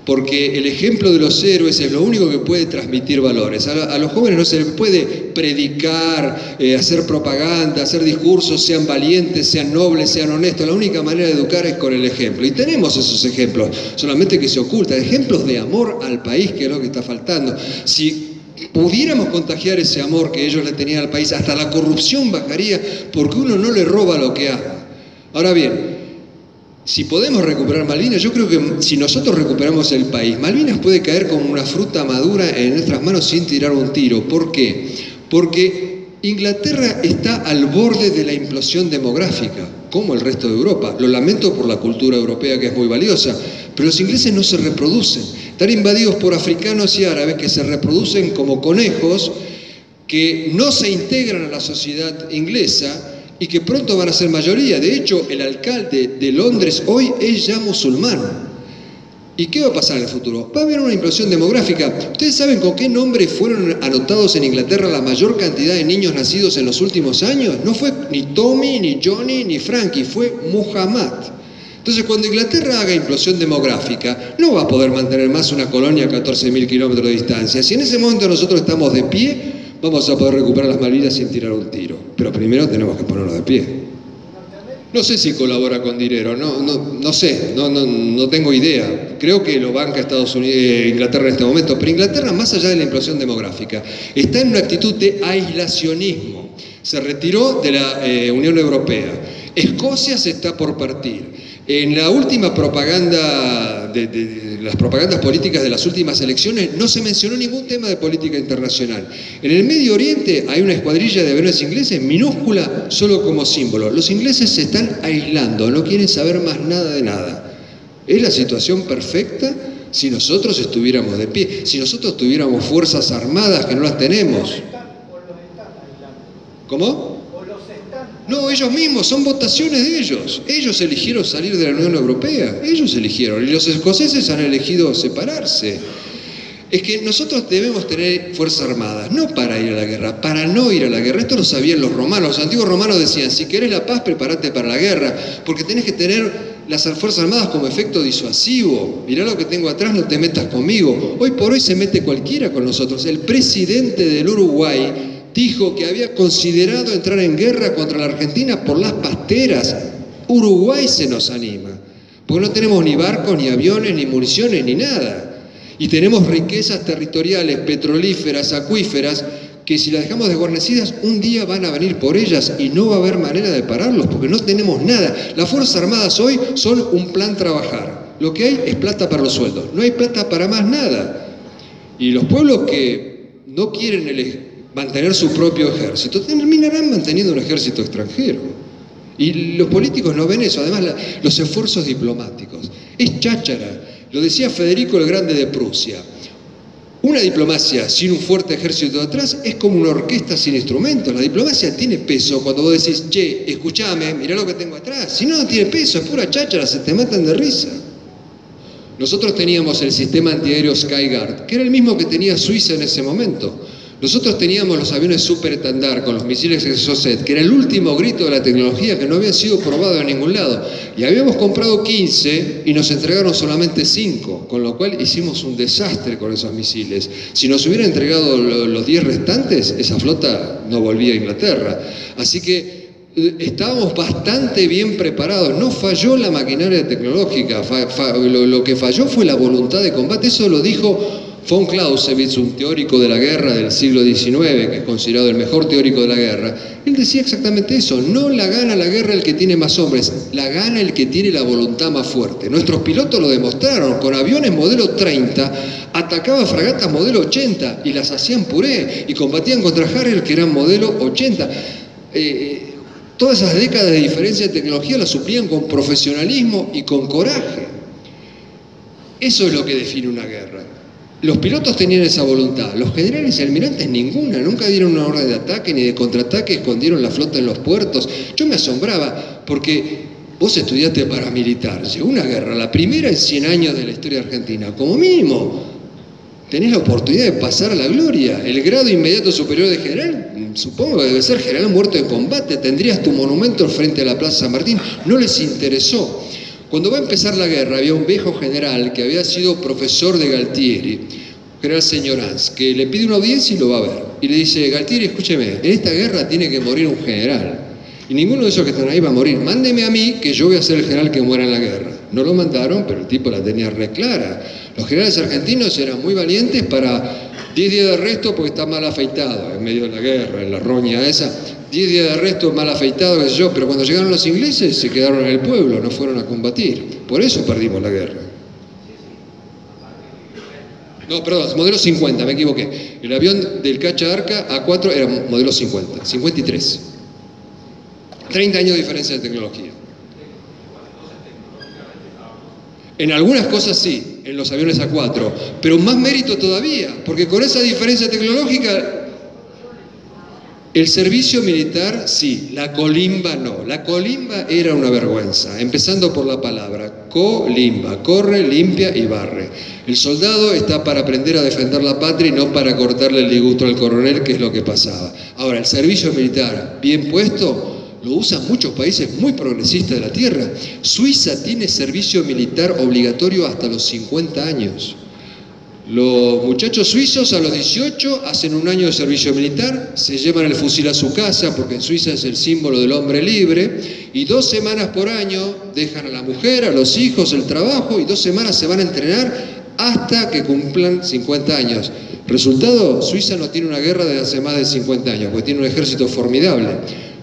Porque el ejemplo de los héroes es lo único que puede transmitir valores. A los jóvenes no se les puede predicar, hacer propaganda, hacer discursos, sean valientes, sean nobles, sean honestos. La única manera de educar es con el ejemplo. Y tenemos esos ejemplos, solamente que se ocultan. Ejemplos de amor al país, que es lo que está faltando. Si pudiéramos contagiar ese amor que ellos le tenían al país, hasta la corrupción bajaría, porque uno no le roba lo que ama. Ahora bien, Si podemos recuperar Malvinas, yo creo que si nosotros recuperamos el país, Malvinas puede caer como una fruta madura en nuestras manos sin tirar un tiro. ¿Por qué? Porque Inglaterra está al borde de la implosión demográfica, como el resto de Europa. Lo lamento por la cultura europea, que es muy valiosa, pero los ingleses no se reproducen. Están invadidos por africanos y árabes que se reproducen como conejos, que no se integran a la sociedad inglesa y que pronto van a ser mayoría. De hecho, el alcalde de Londres hoy es ya musulmán. ¿Y qué va a pasar en el futuro? Va a haber una implosión demográfica. ¿Ustedes saben con qué nombre fueron anotados en Inglaterra la mayor cantidad de niños nacidos en los últimos años? No fue ni Tommy, ni Johnny, ni Frankie, fue Muhammad. Entonces, cuando Inglaterra haga implosión demográfica, no va a poder mantener más una colonia a 14.000 kilómetros de distancia. Si en ese momento nosotros estamos de pie, vamos a poder recuperar las Malvinas sin tirar un tiro. Pero primero tenemos que ponernos de pie. No sé si colabora con dinero, no sé, no tengo idea. Creo que lo banca Inglaterra en este momento, pero Inglaterra, más allá de la implosión demográfica, está en una actitud de aislacionismo. Se retiró de la Unión Europea. Escocia se está por partir. En la última propaganda, de las propagandas políticas de las últimas elecciones, no se mencionó ningún tema de política internacional. En el Medio Oriente hay una escuadrilla de aviones ingleses minúscula solo como símbolo. Los ingleses se están aislando, no quieren saber más nada de nada. ¿Es la situación perfecta? Si nosotros estuviéramos de pie, si nosotros tuviéramos fuerzas armadas que no las tenemos. ¿Cómo? No, ellos mismos, son votaciones de ellos. Ellos eligieron salir de la Unión Europea, ellos eligieron, y los escoceses han elegido separarse. Es que nosotros debemos tener fuerzas armadas, no para ir a la guerra, para no ir a la guerra. Esto lo sabían los romanos. Los antiguos romanos decían, si querés la paz, prepárate para la guerra, porque tenés que tener las fuerzas armadas como efecto disuasivo. Mirá lo que tengo atrás, no te metas conmigo. Hoy por hoy se mete cualquiera con nosotros. El presidente del Uruguay dijo que había considerado entrar en guerra contra la Argentina por las pasteras. Uruguay se nos anima, porque no tenemos ni barcos, ni aviones, ni municiones, ni nada. Y tenemos riquezas territoriales, petrolíferas, acuíferas, que si las dejamos desguarnecidas, un día van a venir por ellas y no va a haber manera de pararlos, porque no tenemos nada. Las Fuerzas Armadas hoy son un plan trabajar. Lo que hay es plata para los sueldos, no hay plata para más nada. Y los pueblos que no quieren mantener su propio ejército terminarán manteniendo un ejército extranjero. Y los políticos no ven eso. Además, los esfuerzos diplomáticos. Es cháchara. Lo decía Federico el Grande de Prusia. Una diplomacia sin un fuerte ejército atrás es como una orquesta sin instrumentos. La diplomacia tiene peso cuando vos decís, che, escuchame, mirá lo que tengo atrás. Si no, no tiene peso, es pura cháchara, se te matan de risa. Nosotros teníamos el sistema antiaéreo Skyguard, que era el mismo que tenía Suiza en ese momento. Nosotros teníamos los aviones Super Etendard con los misiles Exocet, que era el último grito de la tecnología que no había sido probado en ningún lado. Y habíamos comprado 15 y nos entregaron solamente 5, con lo cual hicimos un desastre con esos misiles. Si nos hubieran entregado los 10 restantes, esa flota no volvía a Inglaterra. Así que estábamos bastante bien preparados. No falló la maquinaria tecnológica, lo que falló fue la voluntad de combate. Eso lo dijo von Clausewitz, un teórico de la guerra del siglo XIX, que es considerado el mejor teórico de la guerra. Él decía exactamente eso: no la gana la guerra el que tiene más hombres, la gana el que tiene la voluntad más fuerte. Nuestros pilotos lo demostraron, con aviones modelo 30, atacaban fragatas modelo 80 y las hacían puré, y combatían contra Harrier que eran modelo 80. Todas esas décadas de diferencia de tecnología las suplían con profesionalismo y con coraje. Eso es lo que define una guerra. Los pilotos tenían esa voluntad, los generales y almirantes ninguna, nunca dieron una orden de ataque ni de contraataque, escondieron la flota en los puertos. Yo me asombraba porque vos estudiaste paramilitar, llegó una guerra, la primera en 100 años de la historia argentina, como mínimo tenés la oportunidad de pasar a la gloria. El grado inmediato superior de general, supongo que debe ser general muerto en combate, tendrías tu monumento frente a la Plaza San Martín. No les interesó. Cuando va a empezar la guerra, había un viejo general que había sido profesor de Galtieri, general Señoranz, que le pide una audiencia y lo va a ver. Y le dice: Galtieri, escúcheme, en esta guerra tiene que morir un general. Y ninguno de esos que están ahí va a morir. Mándeme a mí, que yo voy a ser el general que muera en la guerra. No lo mandaron, pero el tipo la tenía re clara. Los generales argentinos eran muy valientes para 10 días de arresto porque está mal afeitado en medio de la guerra, en la roña esa. 10 días de arresto, mal afeitado, qué sé yo, pero cuando llegaron los ingleses se quedaron en el pueblo, no fueron a combatir. Por eso perdimos la guerra. No, perdón, modelo 50, me equivoqué. El avión del Cacha-Arca A4 era modelo 50, 53. 30 años de diferencia de tecnología. En algunas cosas sí, en los aviones A4, pero más mérito todavía, porque con esa diferencia tecnológica, el servicio militar sí, la colimba no. La colimba era una vergüenza, empezando por la palabra, colimba, corre, limpia y barre. El soldado está para aprender a defender la patria y no para cortarle el disgusto al coronel, que es lo que pasaba. Ahora, el servicio militar bien puesto lo usan muchos países muy progresistas de la Tierra. Suiza tiene servicio militar obligatorio hasta los 50 años. Los muchachos suizos a los 18 hacen un año de servicio militar, se llevan el fusil a su casa, porque en Suiza es el símbolo del hombre libre, y 2 semanas por año dejan a la mujer, a los hijos, el trabajo, y 2 semanas se van a entrenar hasta que cumplan 50 años. Resultado, Suiza no tiene una guerra desde hace más de 50 años, porque tiene un ejército formidable.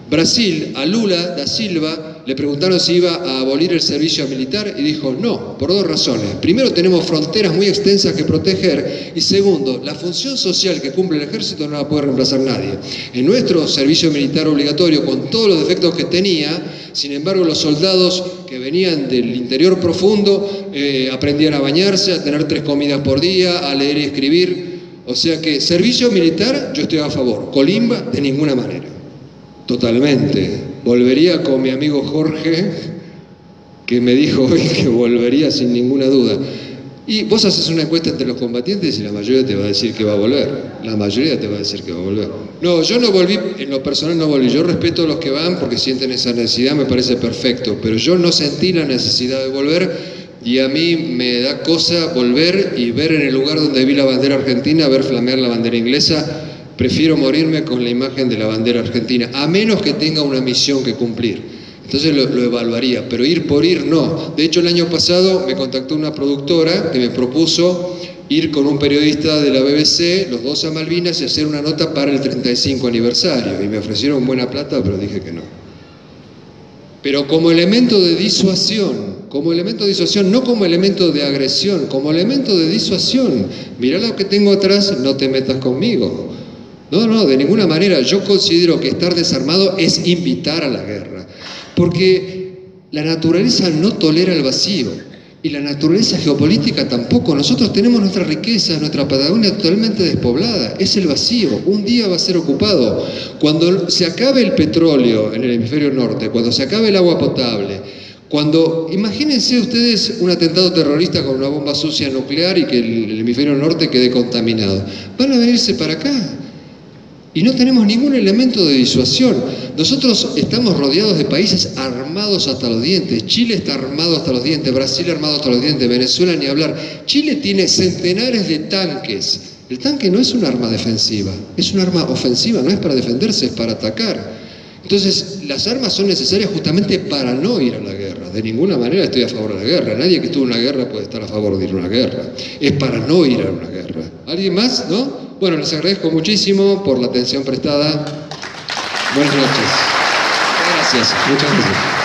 Brasil, a Lula da Silva, le preguntaron si iba a abolir el servicio militar y dijo no, por 2 razones. Primero, tenemos fronteras muy extensas que proteger, y segundo, la función social que cumple el ejército no la puede reemplazar nadie. En nuestro servicio militar obligatorio, con todos los defectos que tenía, sin embargo, los soldados que venían del interior profundo aprendían a bañarse, a tener 3 comidas por día, a leer y escribir. O sea que servicio militar yo estoy a favor, colimba de ninguna manera. Totalmente. Volvería con mi amigo Jorge, que me dijo hoy que volvería sin ninguna duda. Y vos haces una encuesta entre los combatientes y la mayoría te va a decir que va a volver. La mayoría te va a decir que va a volver. No, yo no volví, en lo personal no volví. Yo respeto a los que van porque sienten esa necesidad, me parece perfecto. Pero yo no sentí la necesidad de volver, y a mí me da cosa volver y ver en el lugar donde vi la bandera argentina, ver flamear la bandera inglesa. Prefiero morirme con la imagen de la bandera argentina, a menos que tenga una misión que cumplir. Entonces lo evaluaría, pero ir por ir no. De hecho, el año pasado me contactó una productora que me propuso ir con un periodista de la BBC, los 2 a Malvinas, y hacer una nota para el 35 aniversario. Y me ofrecieron buena plata, pero dije que no. Pero como elemento de disuasión, no como elemento de agresión, como elemento de disuasión. Mirá lo que tengo atrás, no te metas conmigo. No, de ninguna manera. Yo considero que estar desarmado es invitar a la guerra, porque la naturaleza no tolera el vacío, y la naturaleza geopolítica tampoco. Nosotros tenemos nuestra riqueza, nuestra Patagonia totalmente despoblada, es el vacío, un día va a ser ocupado. Cuando se acabe el petróleo en el hemisferio norte, cuando se acabe el agua potable, imagínense ustedes un atentado terrorista con una bomba sucia nuclear y que el hemisferio norte quede contaminado, van a venirse para acá. Y no tenemos ningún elemento de disuasión. Nosotros estamos rodeados de países armados hasta los dientes. Chile está armado hasta los dientes, Brasil armado hasta los dientes, Venezuela ni hablar. Chile tiene centenares de tanques. El tanque no es un arma defensiva, es un arma ofensiva, no es para defenderse, es para atacar. Entonces, las armas son necesarias justamente para no ir a la guerra. De ninguna manera estoy a favor de la guerra. Nadie que estuvo en una guerra puede estar a favor de ir a una guerra. Es para no ir a una guerra. ¿Alguien más? ¿No? Bueno, les agradezco muchísimo por la atención prestada. Buenas noches. Gracias. Muchas gracias.